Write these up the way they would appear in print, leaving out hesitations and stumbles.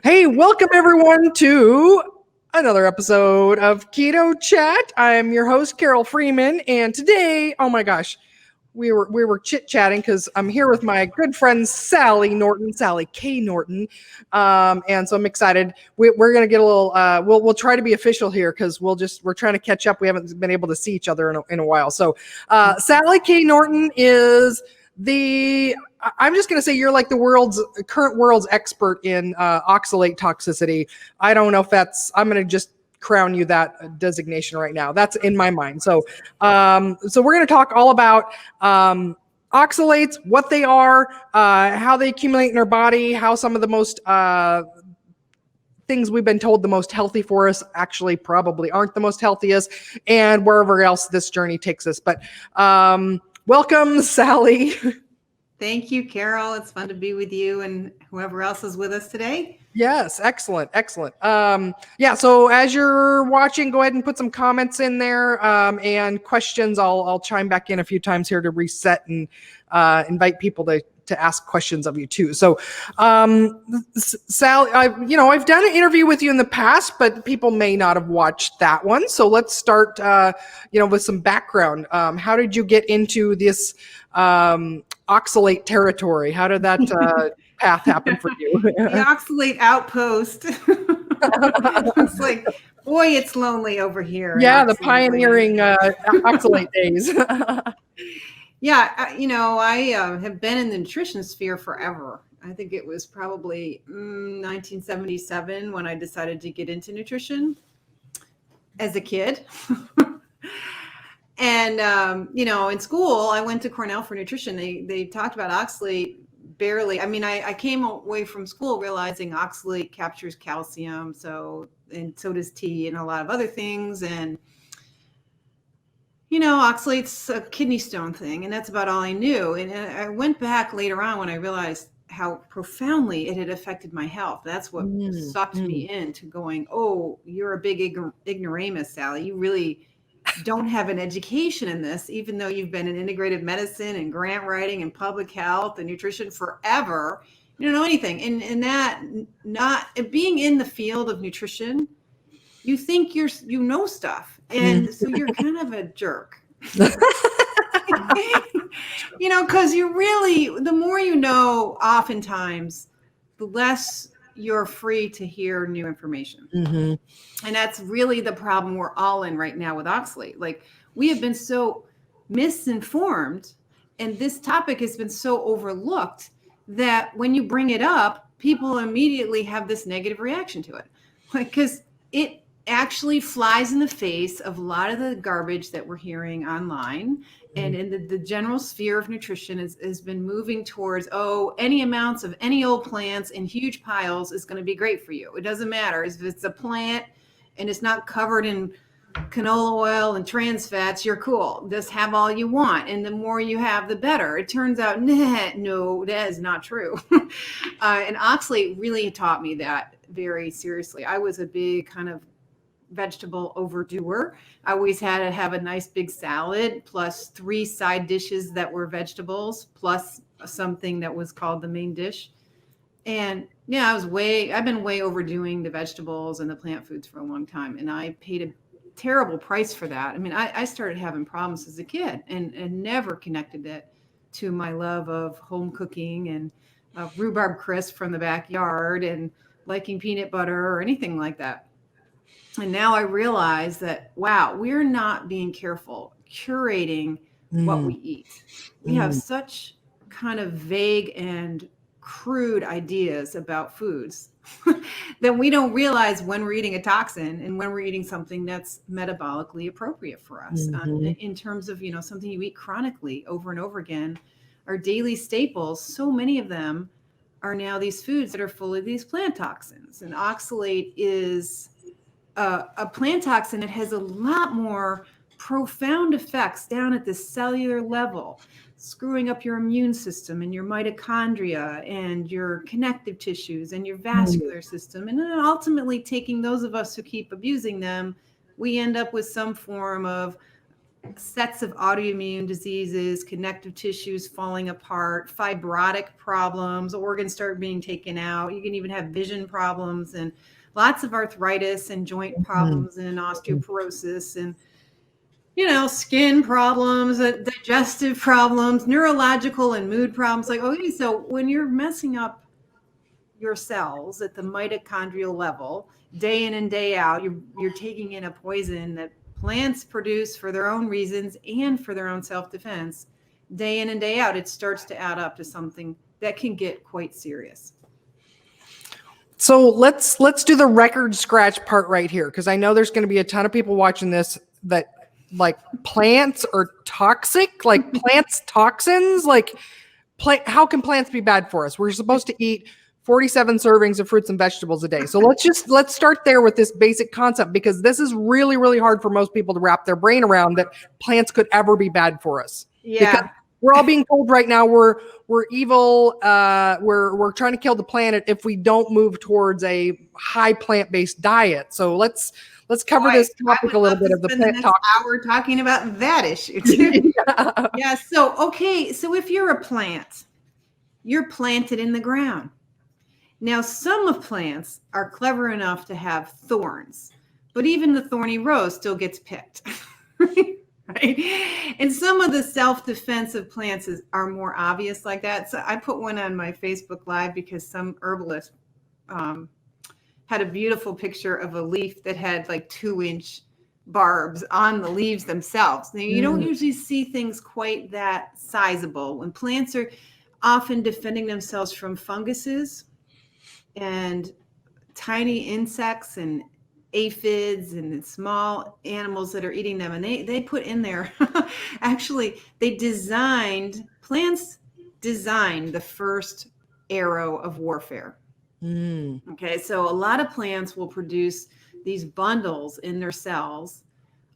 Hey, welcome everyone to another episode of Keto Chat. I'm your host, Carole Freeman, and today, oh my gosh, we were chit-chatting because I'm here with my good friend Sally Norton, Sally K. Norton, and so I'm excited. We're gonna get a little. We'll try to be official here because we're trying to catch up. We haven't been able to see each other in a while. So, Sally K. Norton is I'm just going to say you're like the current world's expert in oxalate toxicity. I don't know if I'm going to just crown you that designation right now. That's in my mind. So we're going to talk all about oxalates, what they are, how they accumulate in our body, how some of the most things we've been told the most healthy for us actually probably aren't the most healthiest, and wherever else this journey takes us. But welcome, Sally. Thank you, Carole. It's fun to be with you and whoever else is with us today. Yes, excellent. So as you're watching, go ahead and put some comments in there and questions. I'll chime back in a few times here to reset and invite people to ask questions of you too. So, Sally, I've done an interview with you in the past, but people may not have watched that one. So let's start, with some background. How did you get into this oxalate territory? How did that path happen for you? The oxalate outpost. It's like, boy, it's lonely over here. Yeah, the pioneering oxalate days. Yeah, I have been in the nutrition sphere forever. I think it was probably 1977 when I decided to get into nutrition as a kid. And, in school, I went to Cornell for nutrition. They talked about oxalate barely. I mean, I came away from school realizing oxalate captures calcium. And so does tea and a lot of other things. And, oxalate's a kidney stone thing. And that's about all I knew. And I went back later on when I realized how profoundly it had affected my health. That's what sucked me into going, oh, you're a big ignoramus, Sally. You really don't have an education in this, even though you've been in integrative medicine and grant writing and public health and nutrition forever. You don't know anything. And that not being in the field of nutrition, you think you know stuff. And so you're kind of a jerk. Because the more you know, oftentimes, the less you're free to hear new information. Mm-hmm. And that's really the problem we're all in right now with oxalate. Like, we have been so misinformed, and this topic has been so overlooked that when you bring it up, people immediately have this negative reaction to it. Because it actually flies in the face of a lot of the garbage that we're hearing online. And in the general sphere of nutrition has been moving towards, any amounts of any old plants in huge piles is going to be great for you. It doesn't matter if it's a plant and it's not covered in canola oil and trans fats, you're cool. Just have all you want. And the more you have, the better. It turns out, no, that is not true. And oxalate really taught me that very seriously. I was a big kind of vegetable overdoer. I always had to have a nice big salad plus 3 side dishes that were vegetables plus something that was called the main dish. And I've been way overdoing the vegetables and the plant foods for a long time. And I paid a terrible price for that. I mean, I started having problems as a kid and never connected it to my love of home cooking and rhubarb crisp from the backyard and liking peanut butter or anything like that. And now I realize that, wow, we're not being careful curating what we eat. We have such kind of vague and crude ideas about foods that we don't realize when we're eating a toxin and when we're eating something that's metabolically appropriate for us. In terms of, something you eat chronically over and over again, our daily staples, so many of them are now these foods that are full of these plant toxins. And oxalate is a plant toxin that has a lot more profound effects down at the cellular level, screwing up your immune system and your mitochondria and your connective tissues and your vascular system. And then ultimately taking those of us who keep abusing them, we end up with some form of sets of autoimmune diseases, connective tissues falling apart, fibrotic problems, organs start being taken out. You can even have vision problems and lots of arthritis and joint problems and osteoporosis and, skin problems, digestive problems, neurological and mood problems. Like, okay, so when you're messing up your cells at the mitochondrial level, day in and day out, you're taking in a poison that plants produce for their own reasons and for their own self-defense, day in and day out, it starts to add up to something that can get quite serious. So let's do the record scratch part right here, because I know there's going to be a ton of people watching this that like plants are toxic, like plants toxins, like how can plants be bad for us? We're supposed to eat 47 servings of fruits and vegetables a day. So let's start there with this basic concept, because this is really, really hard for most people to wrap their brain around, that plants could ever be bad for us. Yeah. Because we're all being told right now we're evil. We're trying to kill the planet if we don't move towards a high plant-based diet. So let's cover this topic a little bit of the plant talk. Hour talking about that issue too. Yeah. So if you're a plant, you're planted in the ground. Now, some of plants are clever enough to have thorns, but even the thorny rose still gets picked. Right? And some of the self-defensive plants are more obvious like that. So I put one on my Facebook Live because some herbalist had a beautiful picture of a leaf that had like 2-inch barbs on the leaves themselves. Now, you don't usually see things quite that sizable when plants are often defending themselves from funguses and tiny insects and aphids and small animals that are eating them. And they put in there, actually, plants designed the first arrow of warfare. Okay, so a lot of plants will produce these bundles in their cells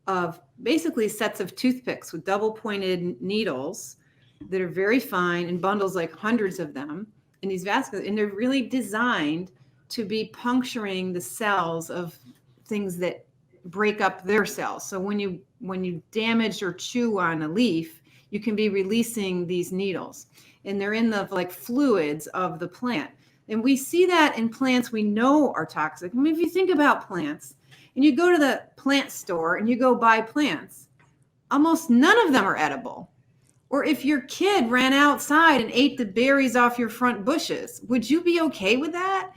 of basically sets of toothpicks with double pointed needles that are very fine, in bundles, like hundreds of them in these vasculars, and they're really designed to be puncturing the cells of things that break up their cells. So when you damage or chew on a leaf, you can be releasing these needles, and they're in the like fluids of the plant. And we see that in plants we know are toxic. I mean, if you think about plants and you go to the plant store and you go buy plants, almost none of them are edible. Or if your kid ran outside and ate the berries off your front bushes, would you be okay with that?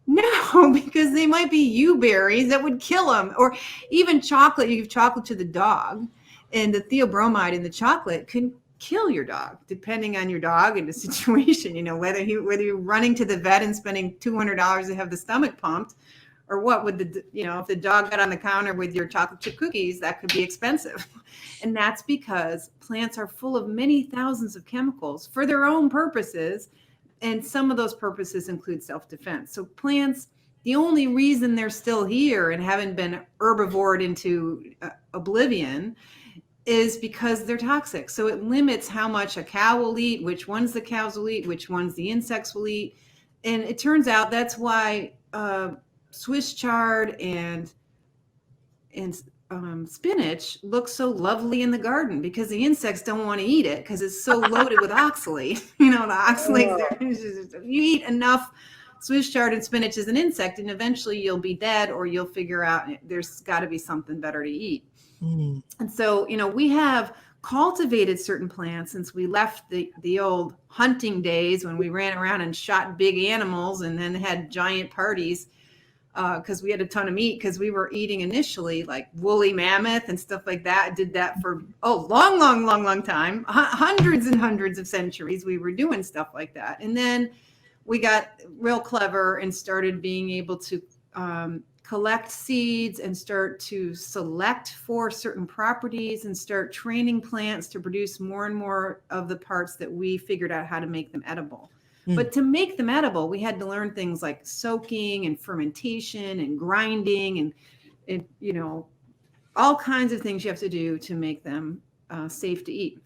No, because they might be yew berries that would kill them. Or even chocolate, you give chocolate to the dog, and the theobromide in the chocolate can kill your dog, depending on your dog and the situation, whether you're running to the vet and spending $200 to have the stomach pumped, or what would if the dog got on the counter with your chocolate chip cookies, that could be expensive. And that's because plants are full of many thousands of chemicals for their own purposes. And some of those purposes include self-defense. So plants, the only reason they're still here and haven't been herbivored into oblivion is because they're toxic. So it limits how much a cow will eat, which ones the cows will eat, which ones the insects will eat. And it turns out that's why Swiss chard and spinach looks so lovely in the garden, because the insects don't want to eat it because it's so loaded with oxalate. The oxalate, you eat enough Swiss chard and spinach as an insect, and eventually you'll be dead, or you'll figure out there's got to be something better to eat. And so, we have cultivated certain plants since we left the old hunting days when we ran around and shot big animals and then had giant parties because we had a ton of meat, because we were eating initially like woolly mammoth and stuff like that. Did that for long time, hundreds and hundreds of centuries. We were doing stuff like that, and then we got real clever and started being able to collect seeds and start to select for certain properties and start training plants to produce more and more of the parts that we figured out how to make them edible. But to make them edible, we had to learn things like soaking and fermentation and grinding and all kinds of things you have to do to make them safe to eat.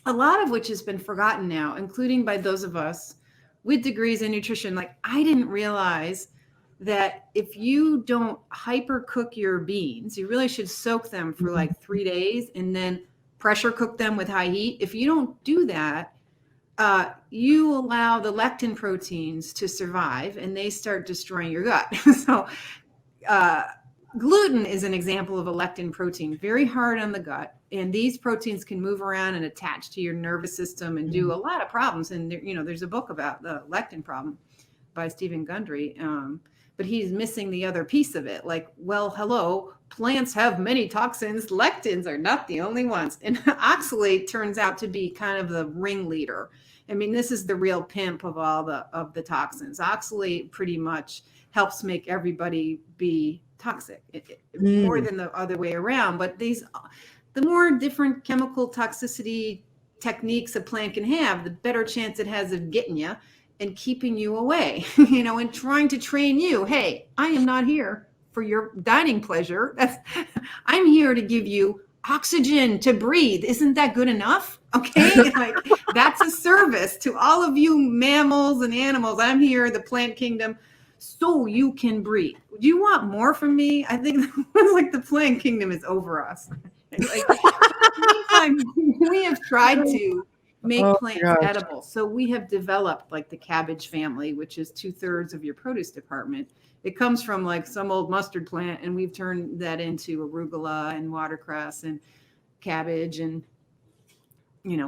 A lot of which has been forgotten now, including by those of us with degrees in nutrition. Like, I didn't realize that if you don't hyper cook your beans, you really should soak them for like 3 days and then pressure cook them with high heat. If you don't do that, you allow the lectin proteins to survive and they start destroying your gut. So gluten is an example of a lectin protein, very hard on the gut. And these proteins can move around and attach to your nervous system and do a lot of problems. And there's a book about the lectin problem by Stephen Gundry. But he's missing the other piece of it. Like, well, hello, plants have many toxins. Lectins are not the only ones. And oxalate turns out to be kind of the ringleader. I mean, this is the real pimp of all the toxins. Oxalate pretty much helps make everybody be toxic, more than the other way around. But the more different chemical toxicity techniques a plant can have, the better chance it has of getting you and keeping you away, and trying to train you. Hey, I am not here for your dining pleasure. I'm here to give you oxygen to breathe. Isn't that good enough? Okay. Like, that's a service to all of you mammals and animals. I'm here, the plant kingdom, so you can breathe. Do you want more from me? I think like the plant kingdom is over us. Like, we have tried to make plants edible. So we have developed like the cabbage family, which is 2/3 of your produce department. It comes from like some old mustard plant, and we've turned that into arugula and watercress and cabbage and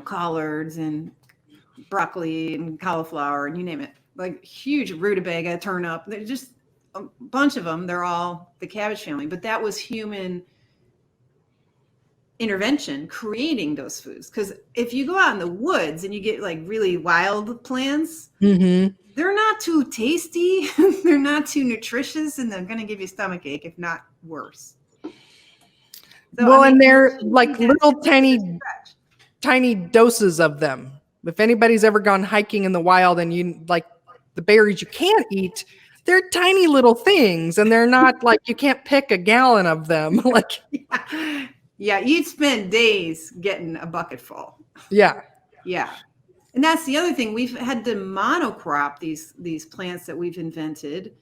collards and broccoli and cauliflower and you name it. Like huge rutabaga, turnip. There's just a bunch of them. They're all the cabbage family. But that was human intervention creating those foods. Because if you go out in the woods and you get like really wild plants, they're not too tasty, they're not too nutritious, and they're going to give you a stomach ache, if not worse. So, and they're like little tiny doses of them. If anybody's ever gone hiking in the wild and you like the berries you can't eat, they're tiny little things, and they're not like you can't pick a gallon of them. Like, yeah, you'd spend days getting a bucket full. Yeah. And that's the other thing. We've had to monocrop these plants that we've invented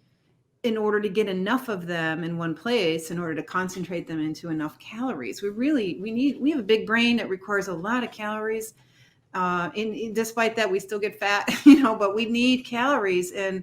in order to get enough of them in one place, in order to concentrate them into enough calories. We have a big brain that requires a lot of calories. And despite that, we still get fat, but we need calories. And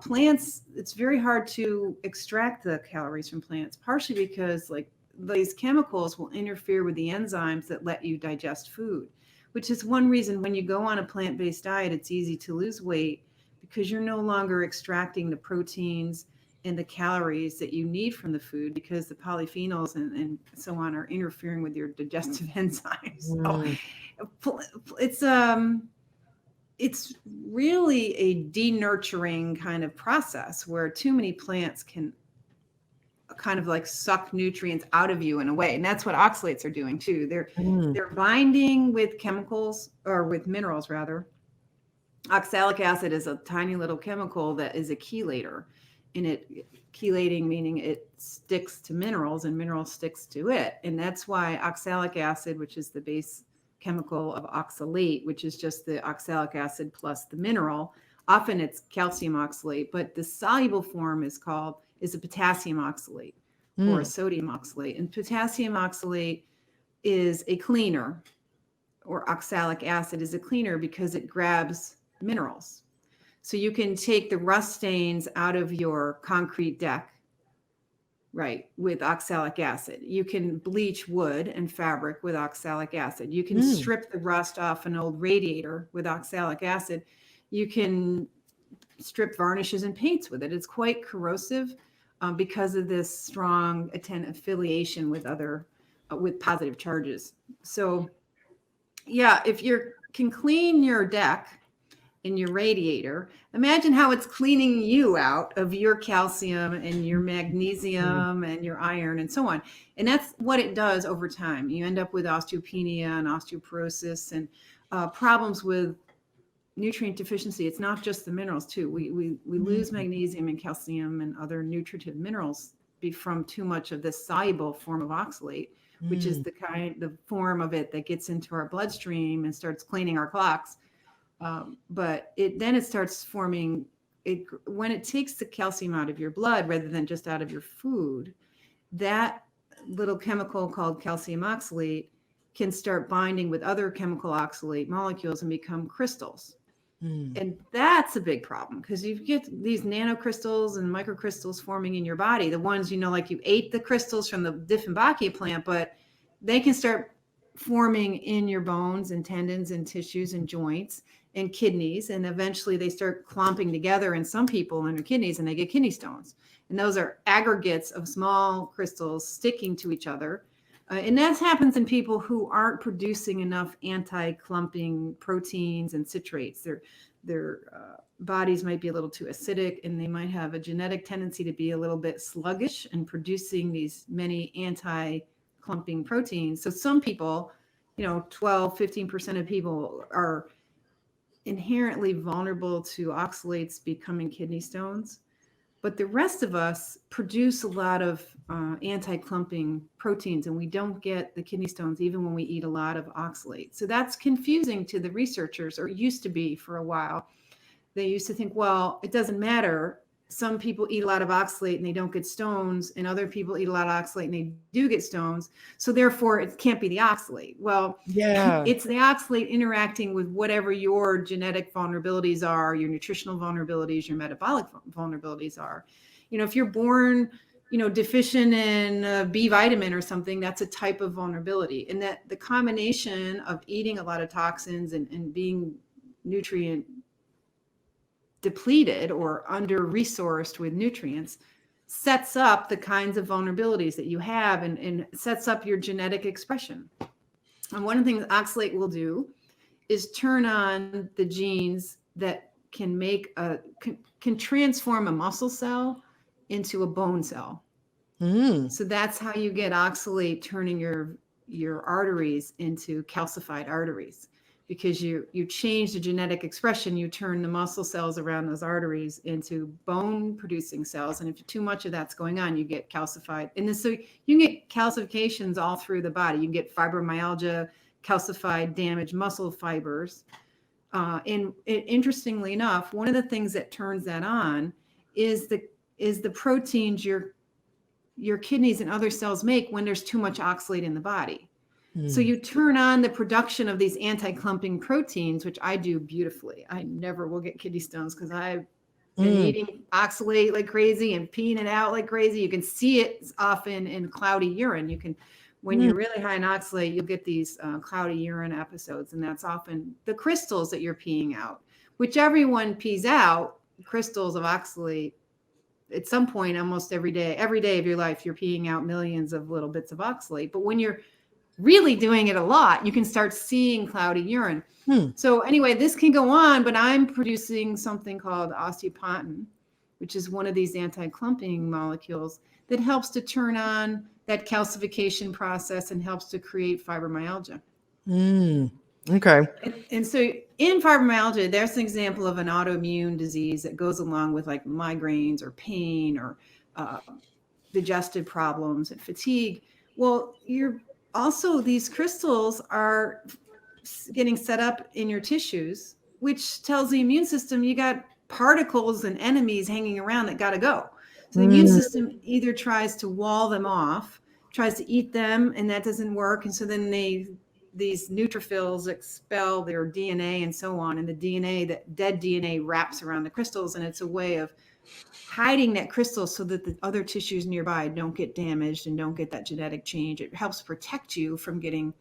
plants, it's very hard to extract the calories from plants, partially because like these chemicals will interfere with the enzymes that let you digest food, which is one reason when you go on a plant-based diet, it's easy to lose weight, because you're no longer extracting the proteins and the calories that you need from the food, because the polyphenols and so on are interfering with your digestive enzymes. So it's really a denurturing kind of process where too many plants can kind of like suck nutrients out of you in a way. And that's what oxalates are doing too. They're binding with chemicals, or with minerals rather. Oxalic acid is a tiny little chemical that is a chelator. And chelating meaning it sticks to minerals and minerals sticks to it. And that's why oxalic acid, which is the base chemical of oxalate, which is just the oxalic acid plus the mineral, often it's calcium oxalate, but the soluble form is a potassium oxalate or a sodium oxalate. And potassium oxalate is a cleaner, or oxalic acid is a cleaner, because it grabs minerals. So you can take the rust stains out of your concrete deck, right, with oxalic acid. You can bleach wood and fabric with oxalic acid. You can strip the rust off an old radiator with oxalic acid. You can strip varnishes and paints with it. It's quite corrosive because of this strong affiliation with with positive charges. So yeah, if you can clean your deck in your radiator, imagine how it's cleaning you out of your calcium and your magnesium and your iron and so on. And that's what it does over time. You end up with osteopenia and osteoporosis and problems with nutrient deficiency. It's not just the minerals too. We lose magnesium and calcium and other nutritive minerals from too much of this soluble form of oxalate, which is the form of it that gets into our bloodstream and starts cleaning our clocks. But then it starts forming when it takes the calcium out of your blood rather than just out of your food, that little chemical called calcium oxalate can start binding with other chemical oxalate molecules and become crystals. And that's a big problem because you get these nanocrystals and microcrystals forming in your body. The ones, like you ate the crystals from the Dieffenbachia plant, but they can start forming in your bones and tendons and tissues and joints and kidneys. And eventually they start clumping together in some people in their kidneys and they get kidney stones. And those are aggregates of small crystals sticking to each other. And that happens in people who aren't producing enough anti-clumping proteins and citrates. Their bodies might be a little too acidic, and they might have a genetic tendency to be a little bit sluggish in producing these many anti-clumping proteins. So some people, 12, 15% of people are inherently vulnerable to oxalates becoming kidney stones. But the rest of us produce a lot of anti-clumping proteins, and we don't get the kidney stones even when we eat a lot of oxalate. So that's confusing to the researchers, or used to be for a while. They used to think, well, it doesn't matter. Some people eat a lot of oxalate and they don't get stones, and other people eat a lot of oxalate and they do get stones. So therefore, it can't be the oxalate. Well, it's the oxalate interacting with whatever your genetic vulnerabilities are, your nutritional vulnerabilities, your metabolic vulnerabilities are. If you're born, deficient in B vitamin or something, that's a type of vulnerability. And that the combination of eating a lot of toxins and being nutrient depleted or under-resourced with nutrients sets up the kinds of vulnerabilities that you have and sets up your genetic expression. And one of the things oxalate will do is turn on the genes that can can transform a muscle cell into a bone cell. So that's how you get oxalate turning your arteries into calcified arteries. Because you change the genetic expression, you turn the muscle cells around those arteries into bone producing cells. And if too much of that's going on, you get calcified. And then, so you can get calcifications all through the body. You can get fibromyalgia, calcified, damaged muscle fibers. And interestingly enough, one of the things that turns that on is the proteins your kidneys and other cells make when there's too much oxalate in the body. So you turn on the production of these anti-clumping proteins, which I do beautifully. I never will get kidney stones because I've been eating oxalate like crazy and peeing it out like crazy. You can see it often in cloudy urine. When you're really high in oxalate, you'll get these cloudy urine episodes. And that's often the crystals that you're peeing out, which everyone pees out, crystals of oxalate. At some point, almost every day of your life, you're peeing out millions of little bits of oxalate. But when you're really doing it a lot, you can start seeing cloudy urine. So anyway, this can go on, but I'm producing something called osteopontin, which is one of these anti-clumping molecules that helps to turn on that calcification process and helps to create fibromyalgia. Okay. And so in fibromyalgia, there's an example of an autoimmune disease that goes along with like migraines or pain or digestive problems and fatigue. Well, these crystals are getting set up in your tissues, which tells the immune system you got particles and enemies hanging around that got to go. So the immune system either tries to wall them off, tries to eat them, and that doesn't work. And so then these neutrophils expel their DNA and so on. And the dead DNA wraps around the crystals, and it's a way of hiding that crystal so that the other tissues nearby don't get damaged and don't get that genetic change. It helps protect you from getting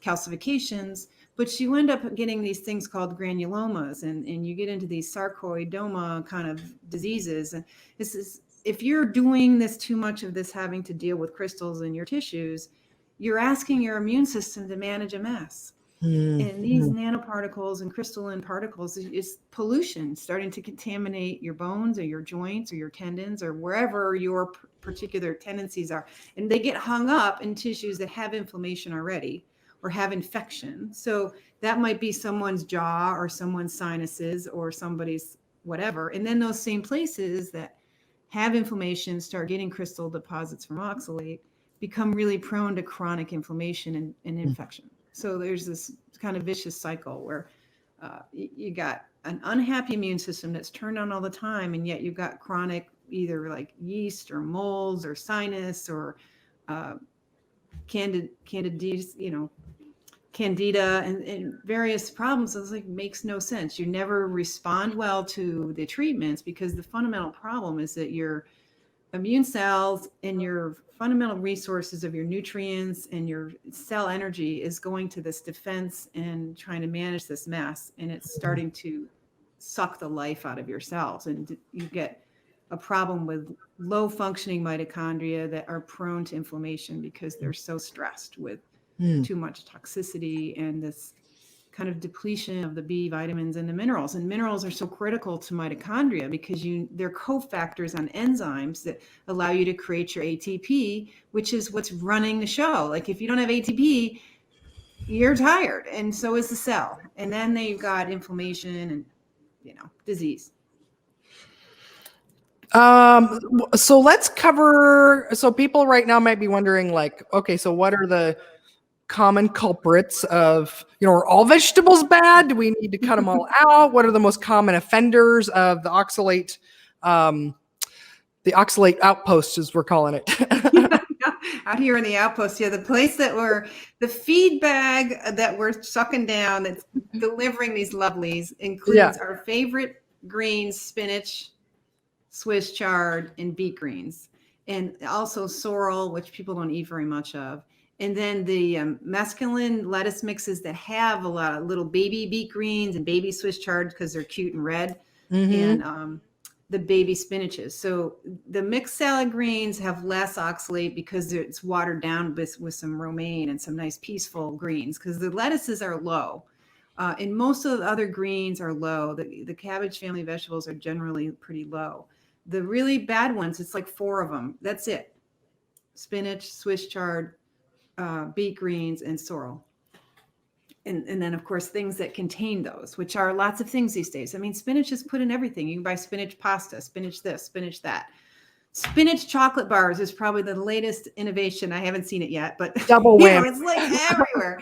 calcifications, but you end up getting these things called granulomas, and you get into these sarcoidoma kind of diseases. And this is, if you're doing this too much of this, having to deal with crystals in your tissues, you're asking your immune system to manage a mess. And these nanoparticles and crystalline particles is pollution starting to contaminate your bones or your joints or your tendons or wherever your particular tendencies are. And they get hung up in tissues that have inflammation already or have infection. So that might be someone's jaw or someone's sinuses or somebody's whatever. And then those same places that have inflammation start getting crystal deposits from oxalate, become really prone to chronic inflammation and infection. So there's this kind of vicious cycle where you got an unhappy immune system that's turned on all the time, and yet you've got chronic either like yeast or molds or sinus or candida, candida and various problems. It's like makes no sense. You never respond well to the treatments because the fundamental problem is that your immune cells and your fundamental resources of your nutrients and your cell energy is going to this defense and trying to manage this mess, and it's starting to suck the life out of your cells, and you get a problem with low functioning mitochondria that are prone to inflammation because they're so stressed with too much toxicity and this kind of depletion of the B vitamins and the minerals. And minerals are so critical to mitochondria because they're cofactors on enzymes that allow you to create your ATP, which is what's running the show. Like if you don't have ATP, you're tired, and so is the cell. And then they've got inflammation and disease. So let's cover. So people right now might be wondering, like, okay, so what are the common culprits of, are all vegetables bad? Do we need to cut them all out? What are the most common offenders of the oxalate outpost, as we're calling it? Out here in the outpost, the place the feed bag that we're sucking down that's delivering these lovelies includes our favorite greens: spinach, Swiss chard, and beet greens, and also sorrel, which people don't eat very much of. And then the mescaline lettuce mixes that have a lot of little baby beet greens and baby Swiss chard because they're cute and red, and the baby spinaches. So the mixed salad greens have less oxalate because it's watered down with some romaine and some nice peaceful greens, because the lettuces are low. And most of the other greens are low. The cabbage family vegetables are generally pretty low. The really bad ones, it's like 4 of them. That's it. Spinach, Swiss chard, beet greens, and sorrel. And then, of course, things that contain those, which are lots of things these days. I mean, spinach is put in everything. You can buy spinach pasta, spinach this, spinach that. Spinach chocolate bars is probably the latest innovation. I haven't seen it yet, but double whammy. It's like everywhere.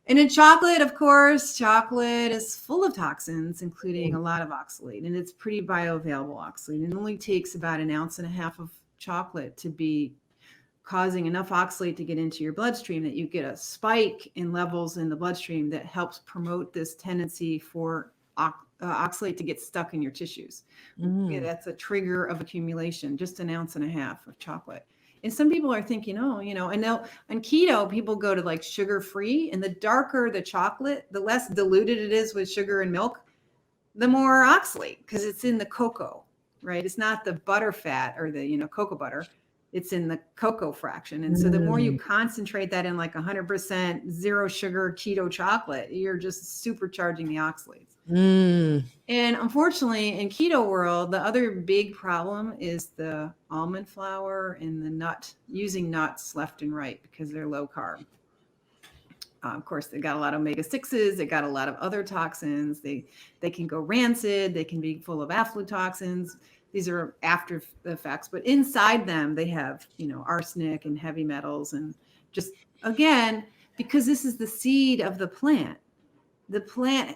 And in chocolate, of course, chocolate is full of toxins, including a lot of oxalate, and it's pretty bioavailable oxalate. It only takes about 1.5 ounces of chocolate to be causing enough oxalate to get into your bloodstream that you get a spike in levels in the bloodstream that helps promote this tendency for oxalate to get stuck in your tissues. That's a trigger of accumulation, just 1.5 ounces of chocolate. And some people are thinking, and on keto, people go to like sugar-free, and the darker the chocolate, the less diluted it is with sugar and milk, the more oxalate, because it's in the cocoa, right? It's not the butter fat or the, cocoa butter. It's in the cocoa fraction. And so the more you concentrate that in like 100% zero sugar keto chocolate, you're just supercharging the oxalates. And unfortunately, in keto world, the other big problem is the almond flour and using nuts left and right because they're low carb. Of course, they got a lot of omega-6s. They got a lot of other toxins. They can go rancid. They can be full of aflatoxins. These are after the effects, but inside them, they have, arsenic and heavy metals. And just, again, because this is the seed of the plant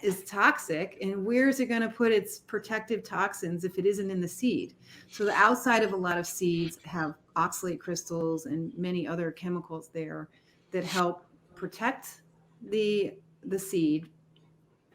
is toxic. And where is it going to put its protective toxins if it isn't in the seed? So the outside of a lot of seeds have oxalate crystals and many other chemicals there that help protect the seed,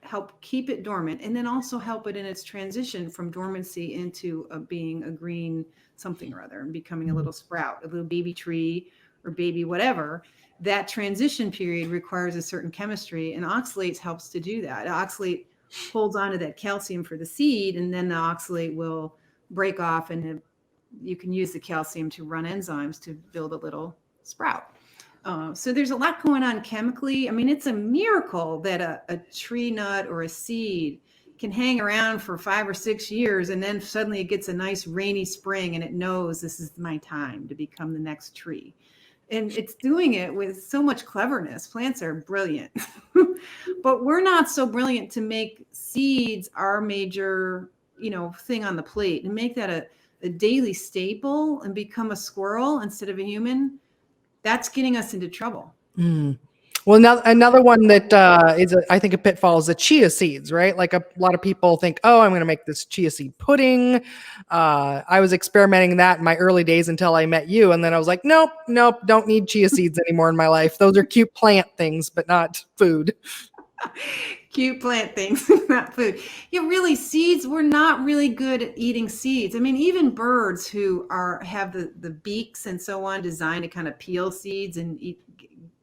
help keep it dormant, and then also help it in its transition from dormancy into being a green something or other and becoming a little sprout, a little baby tree or baby whatever. That transition period requires a certain chemistry, and oxalates helps to do that. Oxalate holds on to that calcium for the seed, and then the oxalate will break off, and you can use the calcium to run enzymes to build a little sprout. So there's a lot going on chemically. I mean, it's a miracle that a tree nut or a seed can hang around for 5 or 6 years, and then suddenly it gets a nice rainy spring and it knows this is my time to become the next tree. And it's doing it with so much cleverness. Plants are brilliant, but we're not so brilliant to make seeds our major, thing on the plate and make that a daily staple and become a squirrel instead of a human. That's getting us into trouble. Well, now another one that I think a pitfall is the chia seeds, right? Like a lot of people think, oh, I'm going to make this chia seed pudding. I was experimenting that in my early days until I met you. And then I was like, nope, don't need chia seeds anymore in my life. Those are cute plant things, but not food. Cute plant things, not food. Yeah, really, seeds, we're not really good at eating seeds. I mean, even birds who have the beaks and so on designed to kind of peel seeds and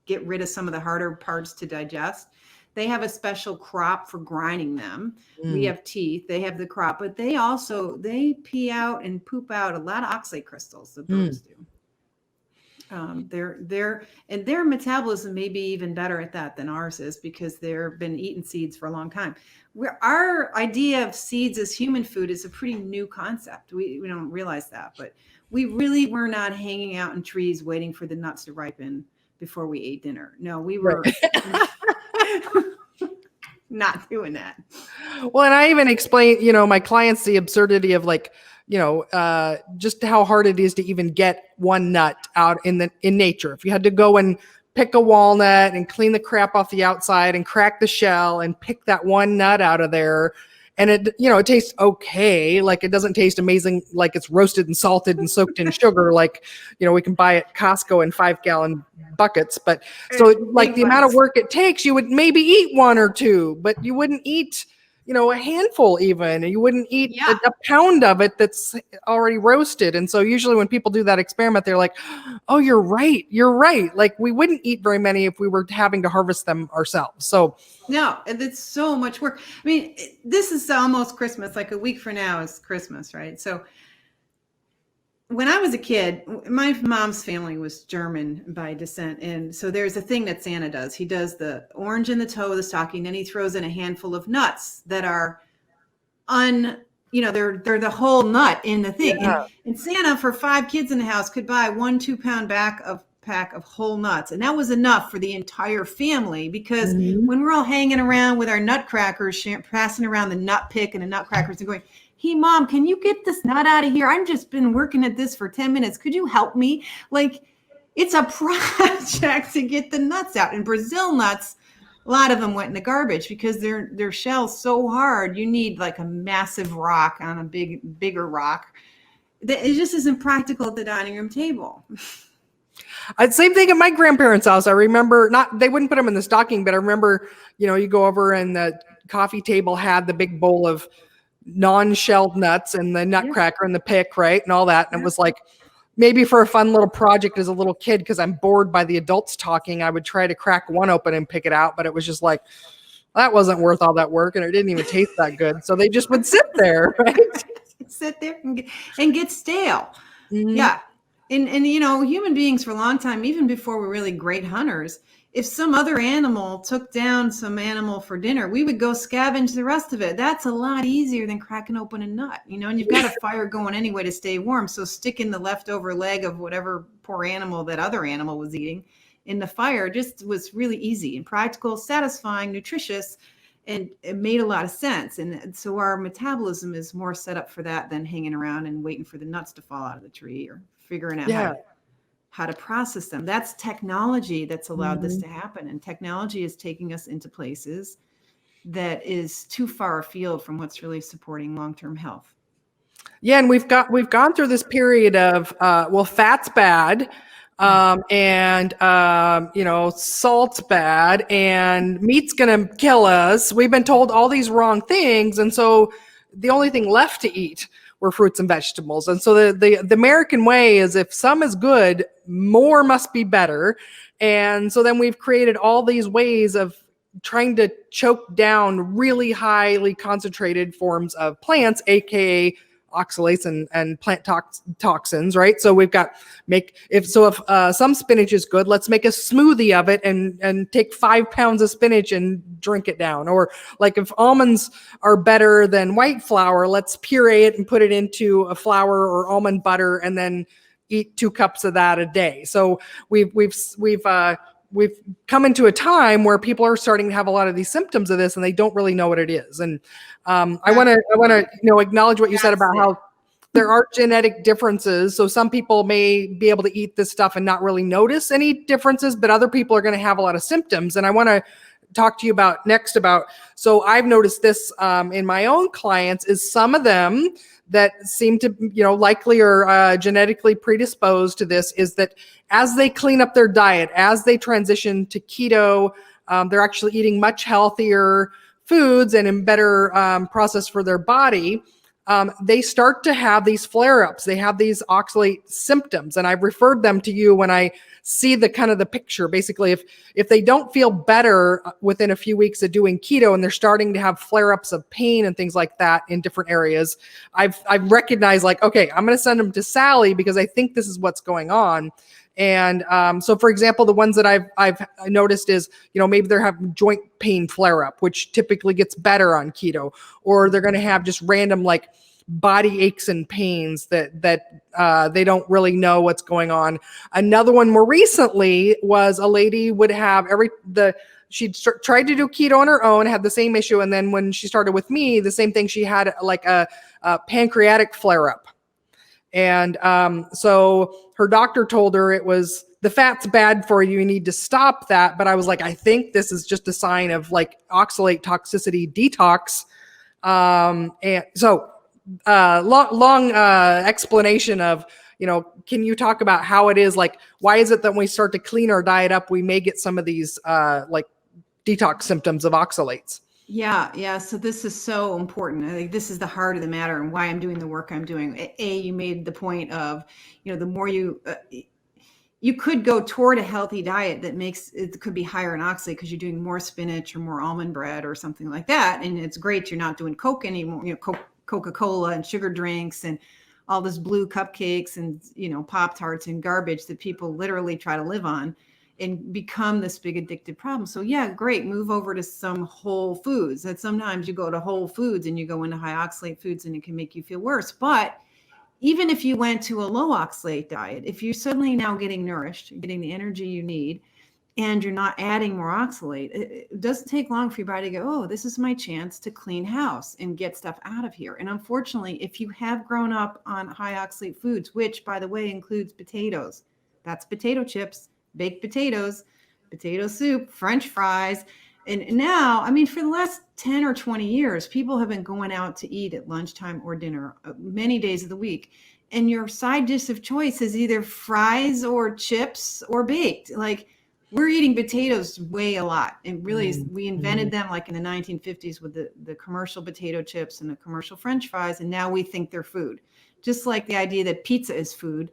get rid of some of the harder parts to digest. They have a special crop for grinding them. We have teeth, they have the crop, but they pee out and poop out a lot of oxalate crystals, the birds do. Their metabolism may be even better at that than ours is, because they've been eating seeds for a long time. Our idea of seeds as human food is a pretty new concept. We don't realize that, but we really were not hanging out in trees waiting for the nuts to ripen before we ate dinner. No, we were not doing that. Well, and I even explain, my clients the absurdity of like, just how hard it is to even get one nut out in nature. If you had to go and pick a walnut and clean the crap off the outside and crack the shell and pick that one nut out of there, and it tastes okay. Like it doesn't taste amazing, like it's roasted and salted and soaked in sugar. Like, we can buy at Costco in 5-gallon buckets. But so like the amount of work it takes, you would maybe eat one or two, but you wouldn't eat a handful even. You wouldn't eat a pound of it that's already roasted. And so usually when people do that experiment, they're like, oh, you're right. Like we wouldn't eat very many if we were having to harvest them ourselves. So no, it's so much work. I mean, this is almost Christmas, like a week from now is Christmas, right? So when I was a kid, my mom's family was German by descent. And so there's a thing that Santa does. He does the orange in the toe of the stocking, then he throws in a handful of nuts that are they're the whole nut in the thing. Yeah. And Santa, for 5 kids in the house, could buy 1 2-pound pack of whole nuts. And that was enough for the entire family, because when we're all hanging around with our nutcrackers, passing around the nut pick and the nutcrackers and going, hey, Mom, can you get this nut out of here? I've just been working at this for 10 minutes. Could you help me? Like, it's a project to get the nuts out. And Brazil nuts, a lot of them went in the garbage because their shell's so hard. You need like a massive rock on a bigger rock. It just isn't practical at the dining room table. Same thing at my grandparents' house. I remember they wouldn't put them in the stocking, but I remember, you go over and the coffee table had the big bowl of non-shelled nuts and the nutcracker and the pick, right? And all that. And it was like, maybe for a fun little project as a little kid, because I'm bored by the adults talking, I would try to crack one open and pick it out. But it was just like, that wasn't worth all that work. And it didn't even taste that good. So they just would sit there, right? Sit there and get stale. Yeah. And human beings for a long time, even before we're really great hunters, if some other animal took down some animal for dinner, we would go scavenge the rest of it. That's a lot easier than cracking open a nut, and you've got a fire going anyway to stay warm. So sticking the leftover leg of whatever poor animal that other animal was eating in the fire just was really easy and practical, satisfying, nutritious, and it made a lot of sense. And so our metabolism is more set up for that than hanging around and waiting for the nuts to fall out of the tree or figuring out how to process them. That's technology that's allowed this to happen. And technology is taking us into places that is too far afield from what's really supporting long-term health. Yeah. And we've gone through this period of, fat's bad. Salt's bad and meat's going to kill us. We've been told all these wrong things. And so the only thing left to eat were fruits and vegetables. And so the American way is, if some is good, more must be better. And so then we've created all these ways of trying to choke down really highly concentrated forms of plants, aka oxalates and plant toxins, right? So we've got if some spinach is good, let's make a smoothie of it and take 5 pounds of spinach and drink it down. Or like if almonds are better than white flour, let's puree it and put it into a flour or almond butter and then eat 2 cups of that a day. So we've come into a time where people are starting to have a lot of these symptoms of this and they don't really know what it is. And I want to acknowledge what you said about how there are genetic differences. So some people may be able to eat this stuff and not really notice any differences, but other people are going to have a lot of symptoms. And I want to talk to you about next about, so I've noticed this in my own clients, is some of them that seem to, likely or genetically predisposed to this, is that as they clean up their diet, as they transition to keto, they're actually eating much healthier foods and in better process for their body. They start to have these flare-ups. They have these oxalate symptoms. And I've referred them to you when I see the kind of the picture. Basically, if they don't feel better within a few weeks of doing keto and they're starting to have flare-ups of pain and things like that in different areas, I've recognized, like, okay, I'm going to send them to Sally because I think this is what's going on. And so, for example, the ones that I've noticed is, maybe they're having joint pain flare up, which typically gets better on keto, or they're going to have just random like body aches and pains that they don't really know what's going on. Another one more recently was a lady would have she'd tried to do keto on her own, had the same issue, and then when she started with me, the same thing. She had like a pancreatic flare up. And so her doctor told her it was, the fat's bad for you, you need to stop that. But I was like, I think this is just a sign of like oxalate toxicity detox. And so long explanation of, can you talk about how it is, like, why is it that when we start to clean our diet up, we may get some of these like detox symptoms of oxalates? Yeah. So this is so important. I think this is the heart of the matter and why I'm doing the work I'm doing. You made the point of, the more you could go toward a healthy diet that makes it could be higher in oxalate because you're doing more spinach or more almond bread or something like that. And it's great. You're not doing Coke anymore, Coca-Cola and sugar drinks and all this blue cupcakes and, Pop-Tarts and garbage that people literally try to live on and become this big addictive problem. So yeah, great. Move over to some whole foods. That sometimes you go to whole foods and you go into high oxalate foods and it can make you feel worse. But even if you went to a low oxalate diet, if you're suddenly now getting nourished, getting the energy you need, and you're not adding more oxalate, it doesn't take long for your body to go, oh, this is my chance to clean house and get stuff out of here. And unfortunately, if you have grown up on high oxalate foods, which by the way includes potatoes, that's potato chips, baked potatoes, potato soup, French fries. And now, for the last 10 or 20 years, people have been going out to eat at lunchtime or dinner many days of the week. And your side dish of choice is either fries or chips or baked. Like, we're eating potatoes way a lot. And really, we invented them like in the 1950s with the commercial potato chips and the commercial French fries. And now we think they're food. Just like the idea that pizza is food.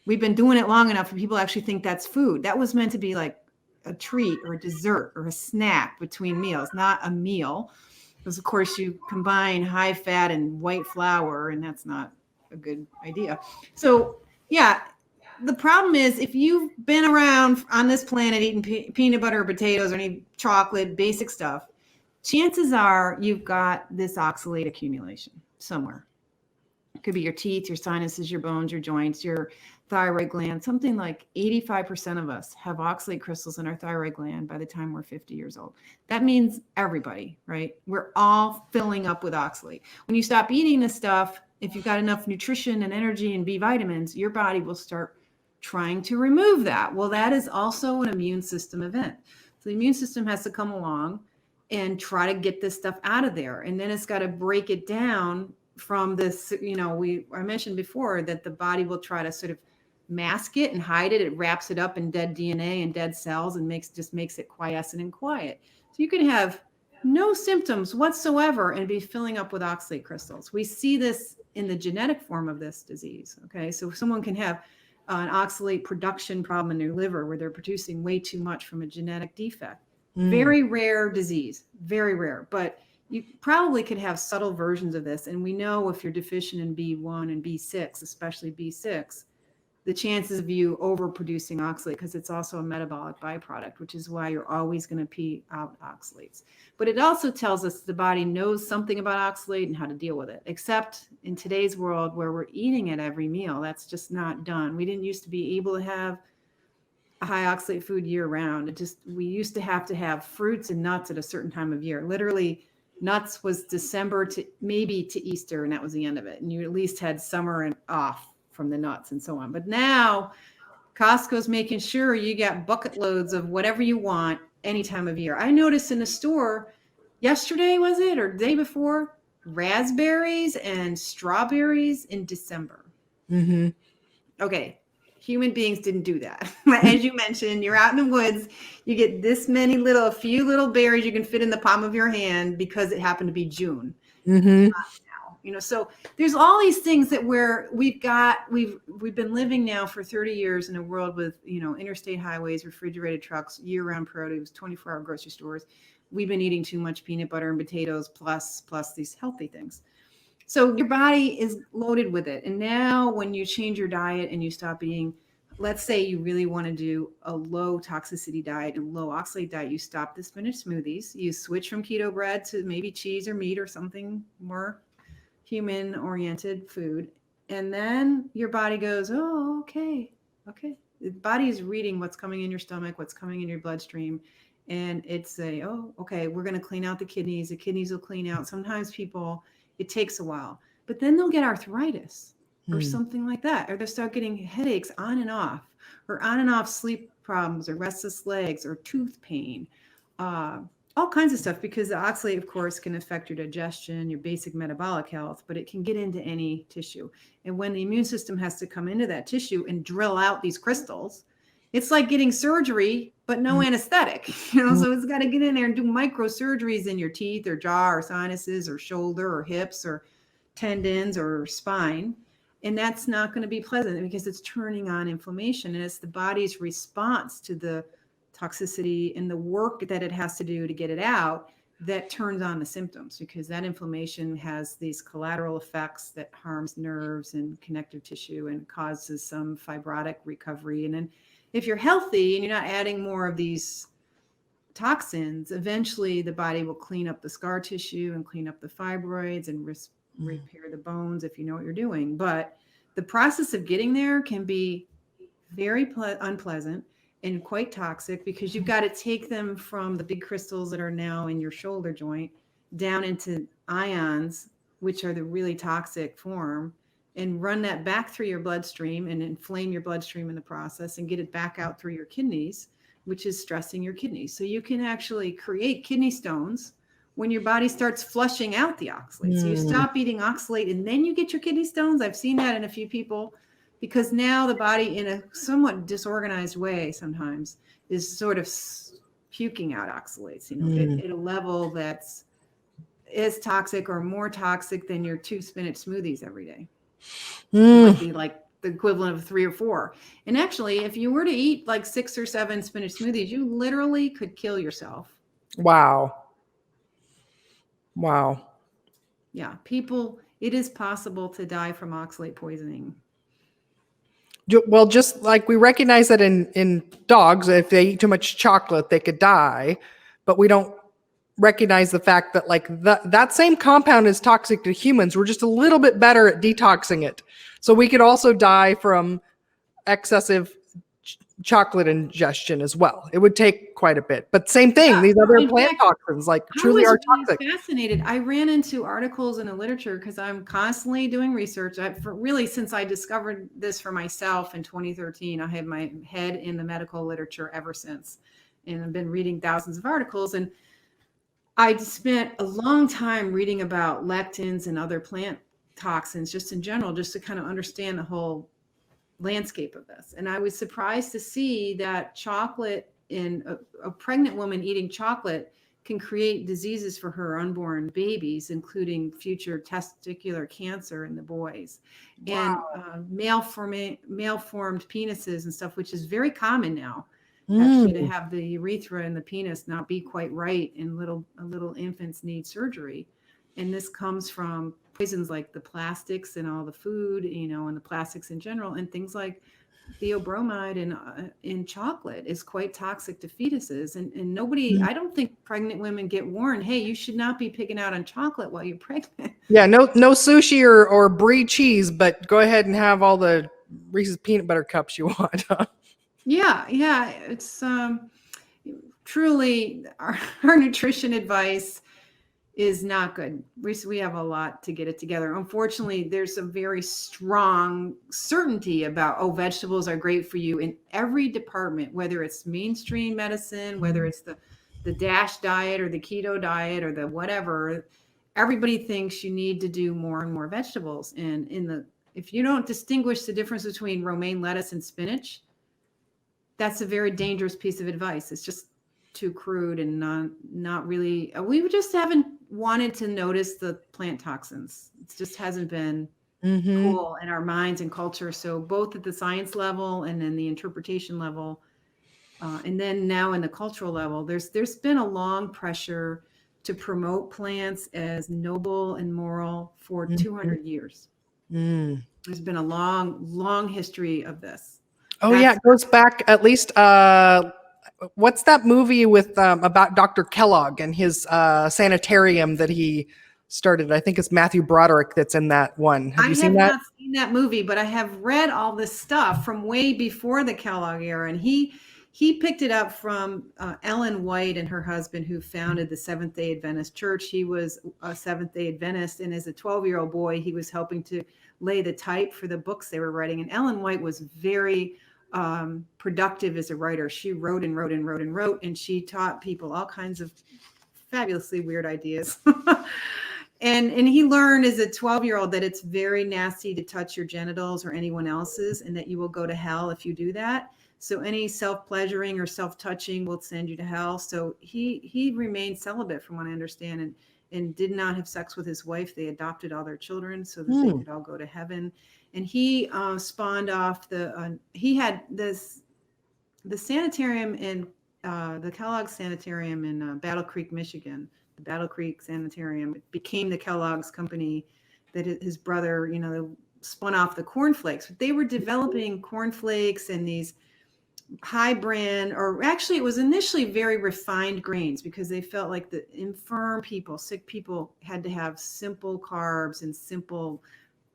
We've been doing it long enough for people to actually think that's food. That was meant to be like a treat or a dessert or a snack between meals, not a meal. Because of course you combine high fat and white flour, and that's not a good idea. So yeah, the problem is if you've been around on this planet eating peanut butter or potatoes or any chocolate, basic stuff, chances are you've got this oxalate accumulation somewhere. It could be your teeth, your sinuses, your bones, your joints, your thyroid gland. Something like 85% of us have oxalate crystals in our thyroid gland by the time we're 50 years old. That means everybody, right? We're all filling up with oxalate. When you stop eating this stuff, if you've got enough nutrition and energy and B vitamins, your body will start trying to remove that. Well, that is also an immune system event. So the immune system has to come along and try to get this stuff out of there. And then it's got to break it down from this, I mentioned before that the body will try to sort of mask it and hide it. It wraps it up in dead DNA and dead cells and makes it quiescent and quiet. So you can have no symptoms whatsoever and be filling up with oxalate crystals. We see this in the genetic form of this disease. Okay. So someone can have an oxalate production problem in their liver where they're producing way too much from a genetic defect. Very rare disease, very rare, but you probably could have subtle versions of this. And we know if you're deficient in B1 and B6, especially B6, the chances of you overproducing oxalate, because it's also a metabolic byproduct, which is why you're always going to pee out oxalates. But it also tells us the body knows something about oxalate and how to deal with it, except in today's world where we're eating at every meal. That's just not done. We didn't used to be able to have a high oxalate food year round. We used to have fruits and nuts at a certain time of year. Literally, Nuts was December to maybe to Easter, and that was the end of it. And you at least had summer and off from the nuts and so on. But now Costco's making sure you got bucket loads of whatever you want any time of year. I noticed in the store yesterday, was it, or the day before, raspberries and strawberries in December. Mm-hmm. Okay. Human beings didn't do that. As you mentioned, you're out in the woods, you get this many a few little berries you can fit in the palm of your hand because it happened to be June. Mm-hmm. Now, so there's all these things that we've been living now for 30 years in a world with, interstate highways, refrigerated trucks, year-round produce, 24-hour grocery stores. We've been eating too much peanut butter and potatoes plus these healthy things. So your body is loaded with it. And now when you change your diet and you stop eating, let's say you really want to do a low toxicity diet and low oxalate diet, you stop the spinach smoothies, you switch from keto bread to maybe cheese or meat or something more human oriented food. And then your body goes, oh, okay. The body is reading what's coming in your stomach, what's coming in your bloodstream. And it's okay, we're going to clean out the kidneys. The kidneys will clean out. Sometimes it takes a while, but then they'll get arthritis or something like that. Or they'll start getting headaches on and off, or on and off sleep problems, or restless legs, or tooth pain, all kinds of stuff, because the oxalate, of course, can affect your digestion, your basic metabolic health, but it can get into any tissue. And when the immune system has to come into that tissue and drill out these crystals, it's like getting surgery, but no anesthetic, so it's got to get in there and do microsurgeries in your teeth or jaw or sinuses or shoulder or hips or tendons or spine. And that's not going to be pleasant because it's turning on inflammation, and it's the body's response to the toxicity and the work that it has to do to get it out that turns on the symptoms, because that inflammation has these collateral effects that harms nerves and connective tissue and causes some fibrotic recovery. And then if you're healthy and you're not adding more of these toxins, eventually the body will clean up the scar tissue and clean up the fibroids and repair the bones if you know what you're doing. But the process of getting there can be very unpleasant and quite toxic, because you've got to take them from the big crystals that are now in your shoulder joint down into ions, which are the really toxic form, and run that back through your bloodstream and inflame your bloodstream in the process and get it back out through your kidneys, which is stressing your kidneys. So you can actually create kidney stones when your body starts flushing out the oxalate. So you stop eating oxalate and then you get your kidney stones. I've seen that in a few people, because now the body, in a somewhat disorganized way sometimes, is sort of puking out oxalates, at a level that's as toxic or more toxic than your 2 spinach smoothies every day. It might be like the equivalent of 3 or 4. And actually, if you were to eat like 6 or 7 spinach smoothies, you literally could kill yourself. Wow. Yeah. It is possible to die from oxalate poisoning. Well, just like we recognize that in dogs, if they eat too much chocolate, they could die, but we don't recognize the fact that that same compound is toxic to humans. We're just a little bit better at detoxing it. So we could also die from excessive chocolate ingestion as well. It would take quite a bit, but same thing. These other plant toxins truly are toxic. Fascinated. I ran into articles in the literature because I'm constantly doing research. Really, since I discovered this for myself in 2013, I had my head in the medical literature ever since, and I've been reading thousands of articles. And I spent a long time reading about lectins and other plant toxins just in general, just to kind of understand the whole landscape of this. And I was surprised to see that chocolate in a pregnant woman eating chocolate can create diseases for her unborn babies, including future testicular cancer in the boys. Wow. And male-formed penises and stuff, which is very common now. Actually, to have the urethra and the penis not be quite right, and little infants need surgery. And this comes from poisons like the plastics and all the food, and the plastics in general, and things like theobromide in chocolate is quite toxic to fetuses. And nobody, I don't think pregnant women get warned, hey, you should not be picking out on chocolate while you're pregnant. Yeah, no sushi or brie cheese, but go ahead and have all the Reese's peanut butter cups you want. Yeah. It's truly our nutrition advice is not good. We have a lot to get it together. Unfortunately, there's a very strong certainty about, oh, vegetables are great for you in every department, whether it's mainstream medicine, whether it's the DASH diet or the keto diet or the whatever. Everybody thinks you need to do more and more vegetables. And if you don't distinguish the difference between romaine lettuce and spinach, that's a very dangerous piece of advice. It's just too crude and not really. We just haven't wanted to notice the plant toxins. It just hasn't been cool in our minds and culture. So both at the science level and then the interpretation level, and then now in the cultural level, there's been a long pressure to promote plants as noble and moral for 200 years. There's been a long history of this. Oh, yeah, it goes back at least. What's that movie with about Dr. Kellogg and his sanitarium that he started? I think it's Matthew Broderick that's in that one. Have you seen that? I have not seen that movie, but I have read all this stuff from way before the Kellogg era, and he picked it up from Ellen White and her husband, who founded the Seventh-day Adventist Church. He was a Seventh-day Adventist, and as a 12-year-old boy, he was helping to lay the type for the books they were writing. And Ellen White was very productive as a writer. She wrote and wrote and wrote and wrote, and she taught people all kinds of fabulously weird ideas. And he learned as a 12-year-old that it's very nasty to touch your genitals or anyone else's, and that you will go to hell if you do that. So any self-pleasuring or self-touching will send you to hell. So he remained celibate, from what I understand, and did not have sex with his wife. They adopted all their children so that they could all go to heaven. And he spawned off he had the sanitarium in the Kellogg Sanitarium in Battle Creek, Michigan. The Battle Creek Sanitarium became the Kellogg's company that his brother, spun off the cornflakes. They were developing cornflakes and these high brand, or actually it was initially very refined grains, because they felt like the infirm people, sick people, had to have simple carbs and simple,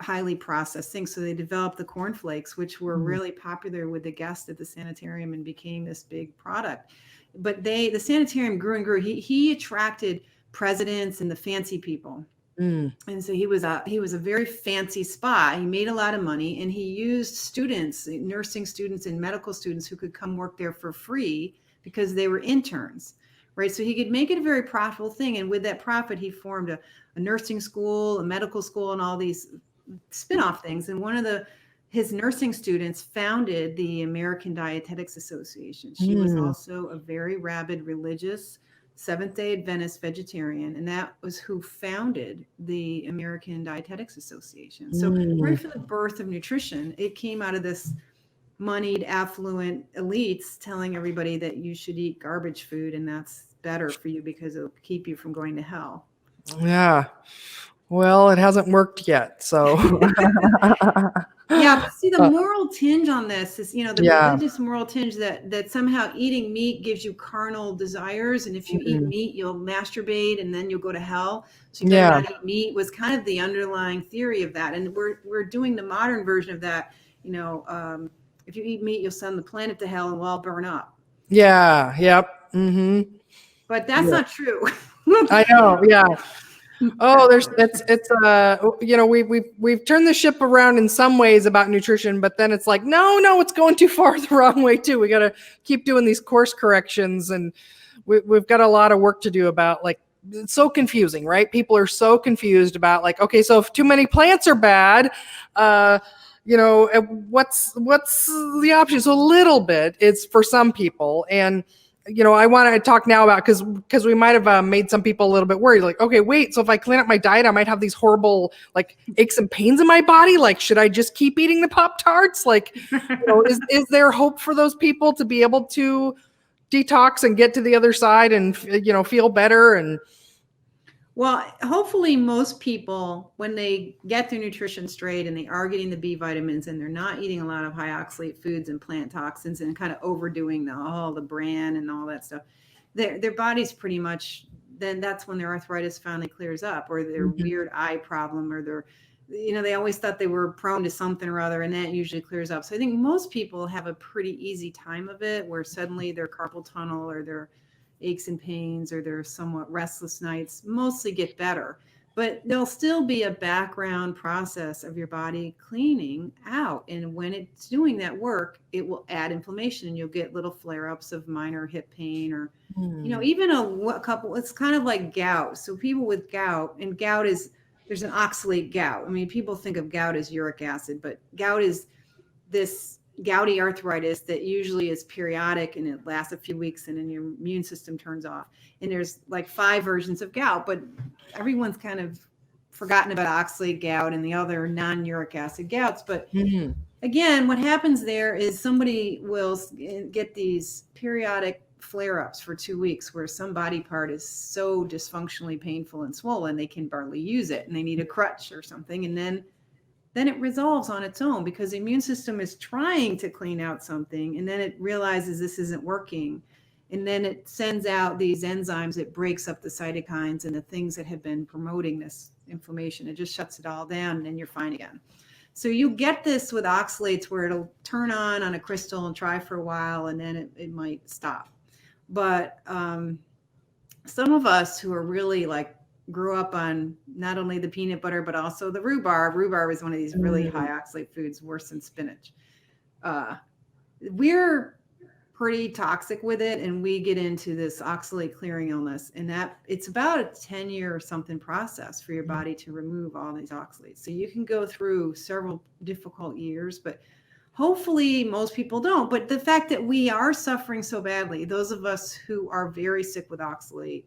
highly processed things. So they developed the cornflakes, which were really popular with the guests at the sanitarium and became this big product. But the sanitarium grew and grew. He attracted presidents and the fancy people. And so he was a very fancy spa. He made a lot of money, and he used students, nursing students and medical students, who could come work there for free because they were interns, right? So he could make it a very profitable thing. And with that profit, he formed a nursing school, a medical school, and all these spin-off things. And one of his nursing students founded the American Dietetics Association. She was also a very rabid religious Seventh-day Adventist vegetarian, and that was who founded the American Dietetics Association. So right from the birth of nutrition, it came out of this moneyed, affluent elites telling everybody that you should eat garbage food, and that's better for you because it'll keep you from going to hell. Yeah. Well, it hasn't worked yet, so. Yeah, but see, the moral tinge on this is, the religious moral tinge that somehow eating meat gives you carnal desires, and if you eat meat, you'll masturbate, and then you'll go to hell. So you better not eat meat, was kind of the underlying theory of that. And we're doing the modern version of that. If you eat meat, you'll send the planet to hell, and we'll all burn up. Yeah. Yep. But that's not true. I know. Yeah. Oh, we've turned the ship around in some ways about nutrition, but then it's like, no, it's going too far the wrong way too. We got to keep doing these course corrections, and we've got a lot of work to do about, like, it's so confusing, right? People are so confused about, like, okay, so if too many plants are bad, what's the option? So a little bit it's for some people, and I want to talk now about, because we might have made some people a little bit worried, like, okay, wait, so if I clean up my diet, I might have these horrible, like, aches and pains in my body. Like, should I just keep eating the Pop-Tarts? Like, is there hope for those people to be able to detox and get to the other side and, feel better? And well, hopefully most people, when they get their nutrition straight and they are getting the B vitamins and they're not eating a lot of high oxalate foods and plant toxins and kind of overdoing the bran and all that stuff, their body's pretty much, then that's when their arthritis finally clears up, or their weird eye problem, or their, they always thought they were prone to something or other, and that usually clears up. So I think most people have a pretty easy time of it, where suddenly their carpal tunnel or their aches and pains or their somewhat restless nights mostly get better. But there'll still be a background process of your body cleaning out. And when it's doing that work, it will add inflammation and you'll get little flare-ups of minor hip pain or, even a couple, it's kind of like gout. So people with gout, and gout is, there's an oxalate gout. I mean, people think of gout as uric acid, but gout is this gouty arthritis that usually is periodic and it lasts a few weeks and then your immune system turns off. And there's like 5 versions of gout, but everyone's kind of forgotten about oxalate gout and the other non-uric acid gouts. But again, what happens there is somebody will get these periodic flare-ups for 2 weeks where some body part is so dysfunctionally painful and swollen they can barely use it and they need a crutch or something, and then it resolves on its own because the immune system is trying to clean out something and then it realizes this isn't working, and then it sends out these enzymes. It breaks up the cytokines and the things that have been promoting this inflammation. It just shuts it all down and then you're fine again. So you get this with oxalates where it'll turn on a crystal and try for a while and then it might stop. But some of us who are really like grew up on not only the peanut butter, but also the rhubarb. Rhubarb is one of these really high oxalate foods, worse than spinach. We're pretty toxic with it. And we get into this oxalate clearing illness, and that it's about a 10-year or something process for your body to remove all these oxalates. So you can go through several difficult years, but hopefully most people don't. But the fact that we are suffering so badly, those of us who are very sick with oxalate,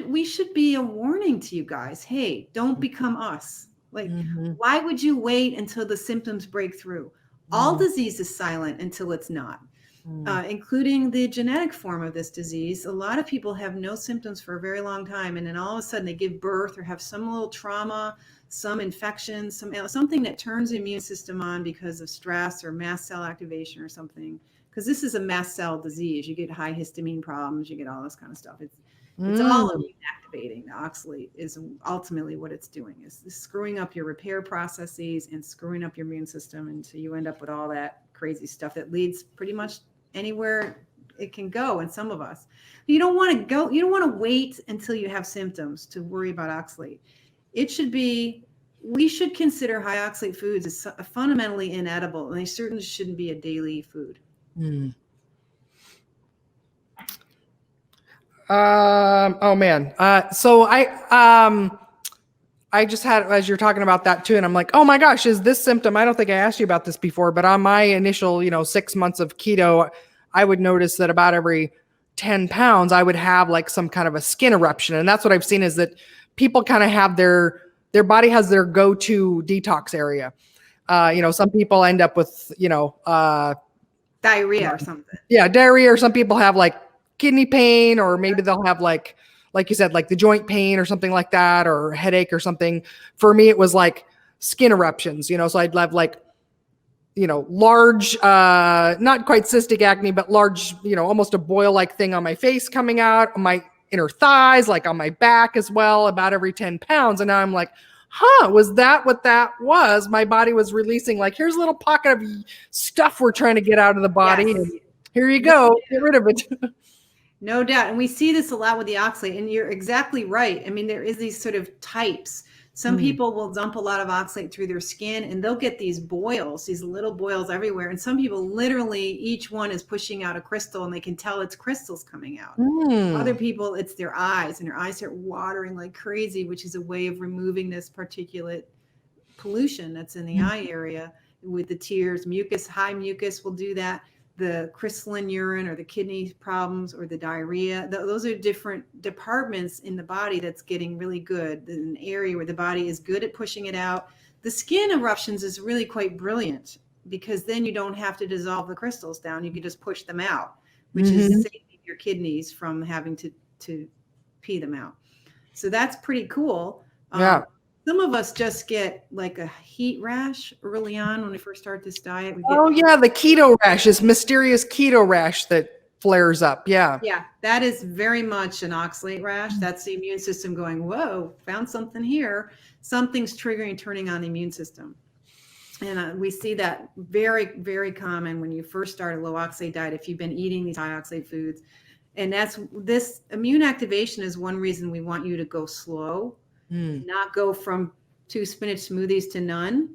we should be a warning to you guys. Hey, don't become us. Like, why would you wait until the symptoms break through? All disease is silent until it's not, including the genetic form of this disease. A lot of people have no symptoms for a very long time, and then all of a sudden they give birth or have some little trauma, some infection, something that turns the immune system on because of stress or mast cell activation or something. Because this is a mast cell disease. You get high histamine problems, you get all this kind of stuff. It's all immune activating. The oxalate is ultimately what it's doing, is screwing up your repair processes and screwing up your immune system. And so you end up with all that crazy stuff that leads pretty much anywhere it can go in some of us. You don't want to wait until you have symptoms to worry about oxalate. We should consider high oxalate foods as fundamentally inedible, and they certainly shouldn't be a daily food. Oh man. So I just had, as you're talking about that too, and I'm like, oh my gosh, is this symptom? I don't think I asked you about this before, but on my initial, 6 months of keto, I would notice that about every 10 pounds, I would have like some kind of a skin eruption. And that's what I've seen, is that people kind of have their body has their go-to detox area. Some people end up with, diarrhea or something. Yeah. Diarrhea, or some people have like kidney pain, or maybe they'll have like you said, like the joint pain or something like that, or headache or something. For me, it was like skin eruptions, so I'd have like, large, not quite cystic acne, but large, almost a boil-like thing on my face coming out, on my inner thighs, like on my back as well, about every 10 pounds. And now I'm like, was that what that was? My body was releasing, like, here's a little pocket of stuff we're trying to get out of the body. Yes. And here you go, get rid of it. No doubt. And we see this a lot with the oxalate, and you're exactly right. I mean, there is these sort of types. Some people will dump a lot of oxalate through their skin and they'll get these boils, these little boils everywhere. And some people literally, each one is pushing out a crystal and they can tell it's crystals coming out. Other people, it's their eyes, and their eyes start watering like crazy, which is a way of removing this particulate pollution that's in the eye area with the tears. High mucus will do that. The crystalline urine, or the kidney problems, or the diarrhea. Those are different departments in the body that's getting really good. An area where the body is good at pushing it out. The skin eruptions is really quite brilliant, because then you don't have to dissolve the crystals down. You can just push them out, which is saving your kidneys from having to pee them out. So that's pretty cool. Yeah. Some of us just get like a heat rash early on when we first start this diet. The keto rash, this mysterious keto rash that flares up. Yeah. Yeah, that is very much an oxalate rash. That's the immune system going, whoa, found something here. Something's triggering, turning on the immune system. And we see that very, very common when you first start a low oxalate diet, if you've been eating these high oxalate foods. And this immune activation is one reason we want you to go slow, not go from 2 spinach smoothies to none.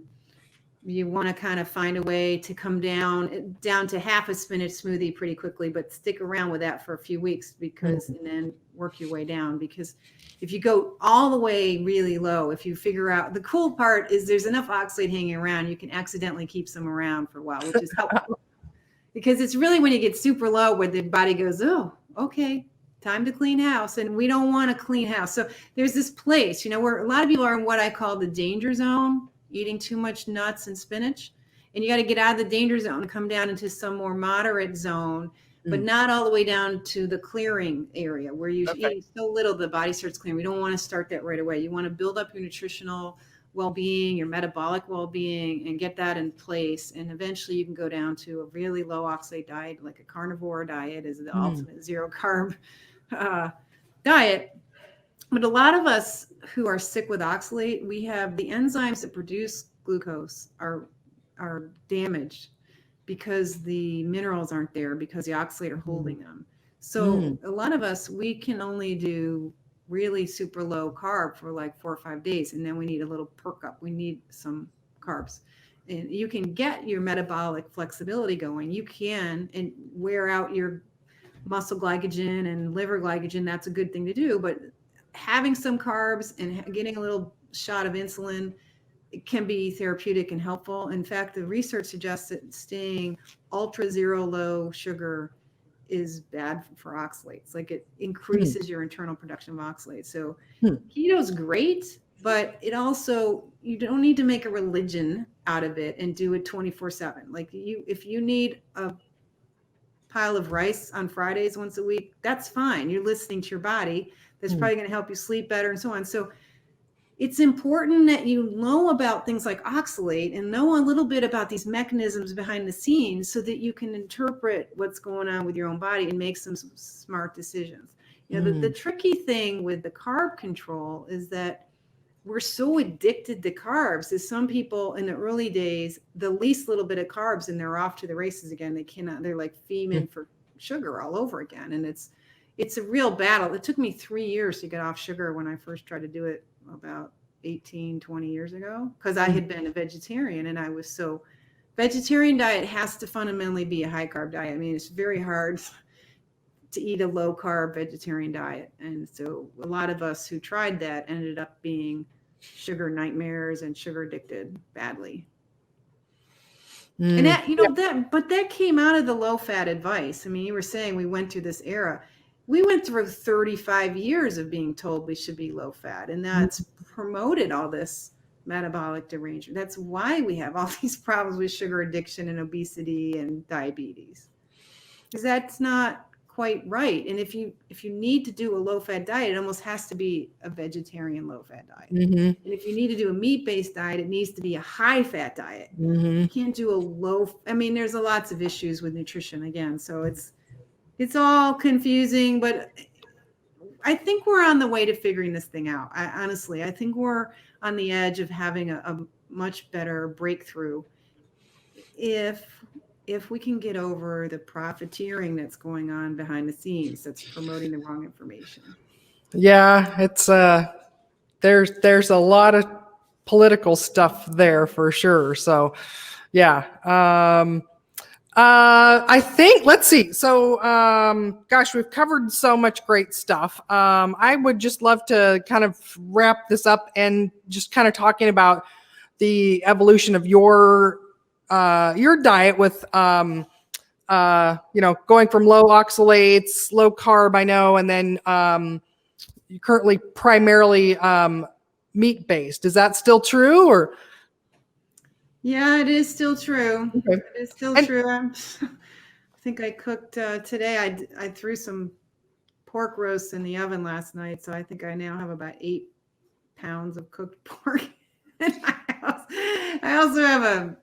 You want to kind of find a way to come down to half a spinach smoothie pretty quickly, but stick around with that for a few weeks and then work your way down. Because if you go all the way really low, if you figure out, the cool part is there's enough oxalate hanging around, you can accidentally keep some around for a while, which is helpful. Because it's really when you get super low where the body goes, oh, okay, time to clean house. And we don't want to clean house. So there's this place, where a lot of people are in what I call the danger zone, eating too much nuts and spinach. And you got to get out of the danger zone and come down into some more moderate zone, but not all the way down to the clearing area where you eat so little the body starts clearing. We don't want to start that right away. You want to build up your nutritional well-being, your metabolic well-being, and get that in place. And eventually you can go down to a really low oxalate diet, like a carnivore diet is the ultimate zero carb diet. But a lot of us who are sick with oxalate, we have the enzymes that produce glucose are damaged because the minerals aren't there, because the oxalate are holding them. So a lot of us, we can only do really super low carb for like 4 or 5 days. And then we need a little perk up. We need some carbs. And you can get your metabolic flexibility going. You can and wear out your muscle glycogen and liver glycogen. That's a good thing to do. But having some carbs and getting a little shot of insulin, it can be therapeutic and helpful. In fact, the research suggests that staying ultra zero low sugar is bad for oxalates. Like it increases your internal production of oxalates. So keto's great, but it also, you don't need to make a religion out of it and do it 24/7. Like if you need a pile of rice on Fridays once a week, that's fine. You're listening to your body. That's probably going to help you sleep better and so on. So it's important that you know about things like oxalate and know a little bit about these mechanisms behind the scenes so that you can interpret what's going on with your own body and make some smart decisions. The tricky thing with the carb control is that we're so addicted to carbs. As some people in the early days, the least little bit of carbs and they're off to the races again. They're like Freeman for sugar all over again. And it's a real battle. It took me 3 years to get off sugar when I first tried to do it about 18, 20 years ago, because I had been a vegetarian and I was so vegetarian diet has to fundamentally be a high carb diet. I mean, it's very hard to eat a low carb vegetarian diet. And so a lot of us who tried that ended up being sugar nightmares and sugar addicted badly. And that, that came out of the low fat advice. I mean, you were saying we went through this era. We went through 35 years of being told we should be low fat, and that's promoted all this metabolic derangement. That's why we have all these problems with sugar addiction and obesity and diabetes, because that's not quite right. And if you need to do a low fat diet, it almost has to be a vegetarian low fat diet. And if you need to do a meat based diet, it needs to be a high fat diet. You can't do a low. I mean, there's lots of issues with nutrition again, so it's all confusing, but I think we're on the way to figuring this thing out. I think we're on the edge of having a much better breakthrough if we can get over the profiteering that's going on behind the scenes that's promoting the wrong information. Yeah, it's there's a lot of political stuff there for sure. So yeah. I think, let's see. So, gosh, we've covered so much great stuff. I would just love to kind of wrap this up and just kind of talking about the evolution of your diet with, going from low oxalates, low carb, I know, and then, you currently primarily, meat based. Is that still true or? Yeah, it is still true. Okay. It is still true. I think I cooked today. I threw some pork roasts in the oven last night, so I think I now have about 8 pounds of cooked pork in my house. I also have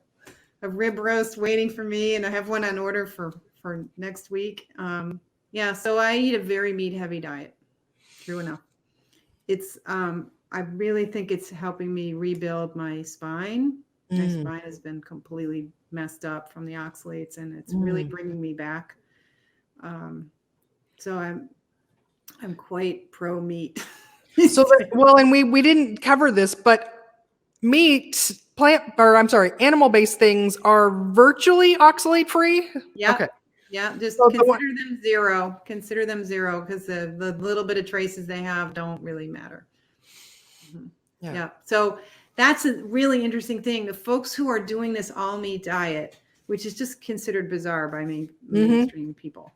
a rib roast waiting for me, and I have one on order for next week. So I eat a very meat heavy diet. True enough. It's I really think it's helping me rebuild my spine. My spine has been completely messed up from the oxalates, and it's really bringing me back. So I'm quite pro meat. So, and we didn't cover this, but animal-based things are virtually oxalate free. Yeah. Okay. Yeah. Just So consider them zero. Consider them zero because the little bit of traces they have don't really matter. Yeah. So that's a really interesting thing. The folks who are doing this all meat diet, which is just considered bizarre by mainstream people,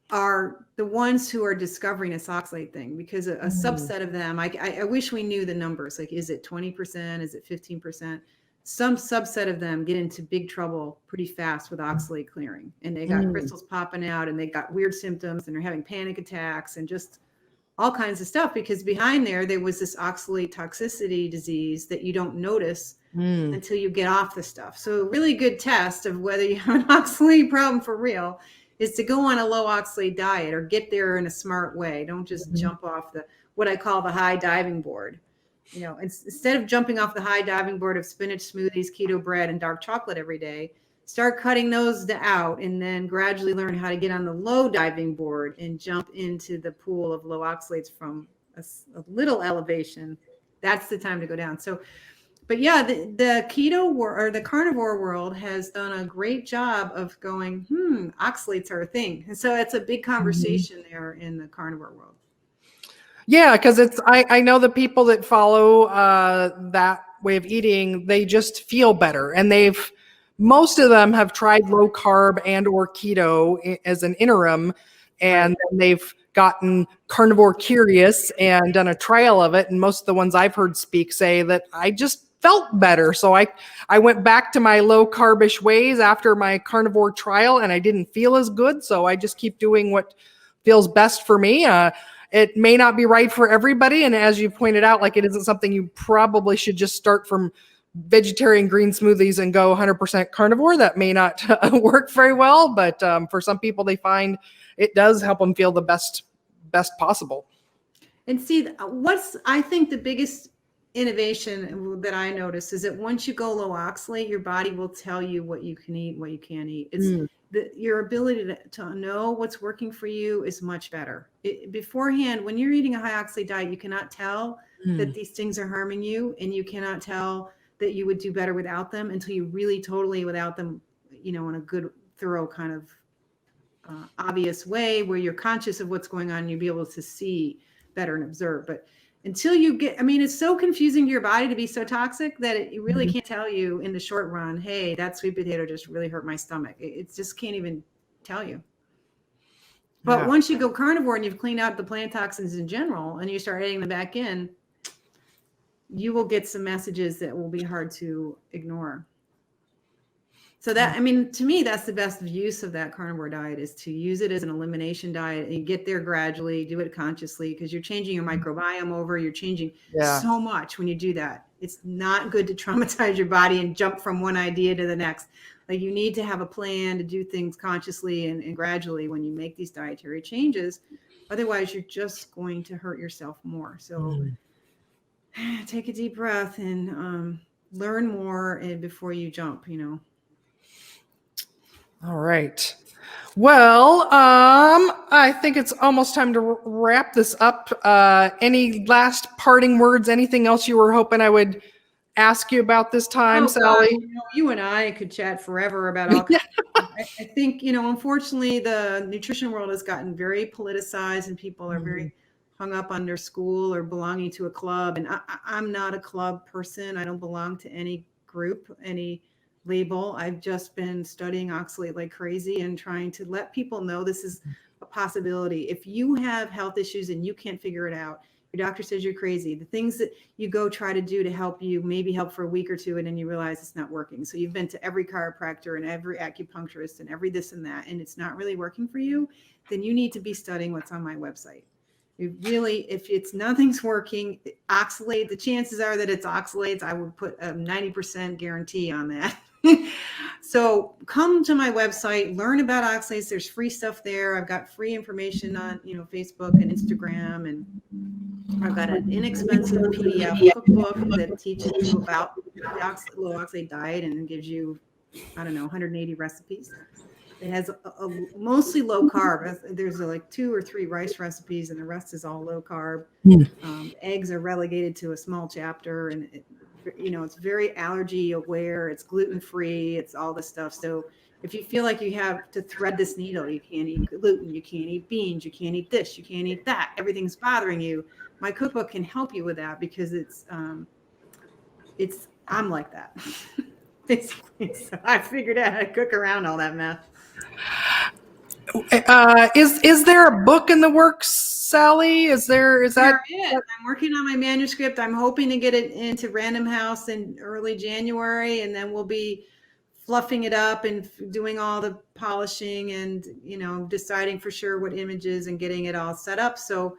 are the ones who are discovering this oxalate thing, because a subset of them, I wish we knew the numbers. Like, is it 20%? Is it 15%? Some subset of them get into big trouble pretty fast with oxalate clearing, and they got crystals popping out, and they got weird symptoms, and they're having panic attacks and just all kinds of stuff, because behind there was this oxalate toxicity disease that you don't notice until you get off the stuff. So a really good test of whether you have an oxalate problem for real is to go on a low oxalate diet, or get there in a smart way. Don't just jump off what I call the high diving board. You know, instead of jumping off the high diving board of spinach smoothies, keto bread, and dark chocolate every day, start cutting those out, and then gradually learn how to get on the low diving board and jump into the pool of low oxalates from a little elevation. That's the time to go down. So, but yeah, the keto or the carnivore world has done a great job of going, oxalates are a thing. And so it's a big conversation there in the carnivore world. Yeah, because I know the people that follow that way of eating, they just feel better, and most of them have tried low carb and or keto as an interim, and then they've gotten carnivore curious and done a trial of it. And most of the ones I've heard speak say that I just felt better. So I went back to my low carbish ways after my carnivore trial, and I didn't feel as good. So I just keep doing what feels best for me. It may not be right for everybody. And as you pointed out, like, it isn't something you probably should just start from vegetarian green smoothies and go 100% carnivore. That may not work very well, but for some people, they find it does help them feel the best possible. And see, what's, I think, the biggest innovation that I noticed is that once you go low oxalate, your body will tell you what you can eat, what you can't eat. It's your ability to know what's working for you is much better. Beforehand, when you're eating a high oxalate diet, you cannot tell that these things are harming you, and you cannot tell that you would do better without them until you really totally without them, in a good, thorough kind of obvious way where you're conscious of what's going on, you'll be able to see better and observe. But until you get, it's so confusing to your body to be so toxic that it really can't tell you in the short run, hey, that sweet potato just really hurt my stomach. It just can't even tell you. But once you go carnivore and you've cleaned out the plant toxins in general and you start adding them back in, you will get some messages that will be hard to ignore. So that, to me, that's the best use of that carnivore diet, is to use it as an elimination diet, and you get there gradually, do it consciously, because you're changing your microbiome over, you're changing so much when you do that. It's not good to traumatize your body and jump from one idea to the next. Like, you need to have a plan to do things consciously and gradually when you make these dietary changes. Otherwise, you're just going to hurt yourself more. So take a deep breath and learn more before you jump, All right. Well, I think it's almost time to wrap this up. Any last parting words? Anything else you were hoping I would ask you about this time, Sally? You and I could chat forever about all kinds of things. I think, unfortunately, the nutrition world has gotten very politicized, and people are very hung up on their school or belonging to a club. And I'm not a club person. I don't belong to any group, any label. I've just been studying oxalate like crazy and trying to let people know this is a possibility. If you have health issues and you can't figure it out, your doctor says you're crazy, the things that you go try to do to help you maybe help for a week or two, and then you realize it's not working. So you've been to every chiropractor and every acupuncturist and every this and that, and it's not really working for you, then you need to be studying what's on my website. If it's nothing's working, oxalate, the chances are that it's oxalates. I would put a 90% guarantee on that. So come to my website, learn about oxalates. There's free stuff there. I've got free information on, Facebook and Instagram, and I've got an inexpensive PDF cookbook that teaches you about the low oxalate diet and gives you, 180 recipes. It has a mostly low carb. There's like 2 or 3 rice recipes, and the rest is all low carb. Eggs are relegated to a small chapter, and it's very allergy aware. It's gluten free. It's all this stuff. So if you feel like you have to thread this needle, you can't eat gluten, you can't eat beans, you can't eat this, you can't eat that, everything's bothering you, my cookbook can help you with that, because I'm like that. Basically. So I figured out how to cook around all that mess. Is there a book in the works, Sally? Is that? I'm working on my manuscript. I'm hoping to get it into Random House in early January, and then we'll be fluffing it up and doing all the polishing and, deciding for sure what images and getting it all set up. So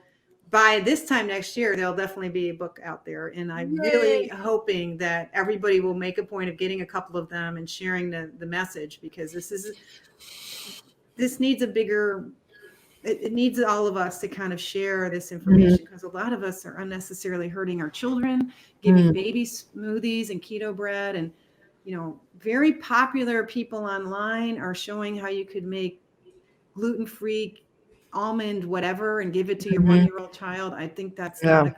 by this time next year, there'll definitely be a book out there. And I'm really hoping that everybody will make a point of getting a couple of them and sharing the message, because this needs it needs all of us to kind of share this information, because a lot of us are unnecessarily hurting our children, giving babies smoothies and keto bread. And, very popular people online are showing how you could make gluten-free almond whatever and give it to your 1-year-old child. I think that's not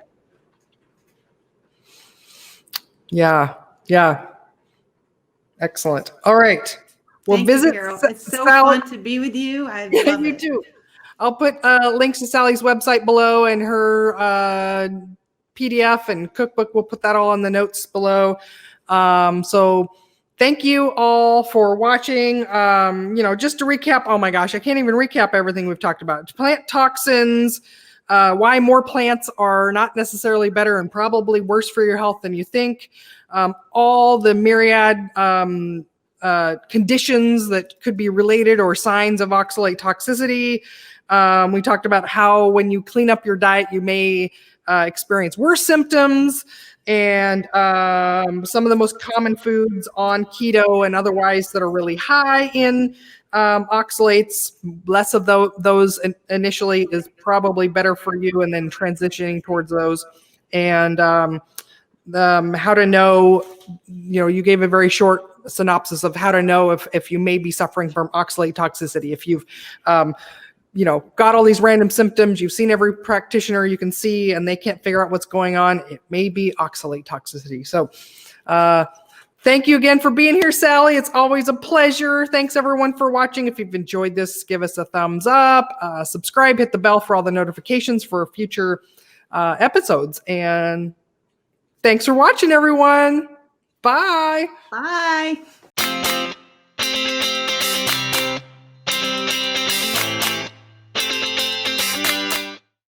Yeah. Excellent. All right. Well, Thank visit you, Carole. It's so fun to be with you. I love you it. too. I'll put links to Sally's website below, and her PDF and cookbook. We'll put that all in the notes below. So thank you all for watching. Just to recap, oh my gosh, I can't even recap everything we've talked about. Plant toxins, why more plants are not necessarily better and probably worse for your health than you think. All the myriad conditions that could be related or signs of oxalate toxicity. We talked about how when you clean up your diet, you may experience worse symptoms, and some of the most common foods on keto and otherwise that are really high in oxalates. Less of those initially is probably better for you, and then transitioning towards those. And how to know, you gave a very short synopsis of how to know if you may be suffering from oxalate toxicity. If you've got all these random symptoms, you've seen every practitioner you can see, and they can't figure out what's going on, it may be oxalate toxicity. So thank you again for being here, Sally. It's always a pleasure. Thanks everyone for watching. If you've enjoyed this, give us a thumbs up, subscribe, hit the bell for all the notifications for future episodes. And thanks for watching, everyone. Bye. Bye.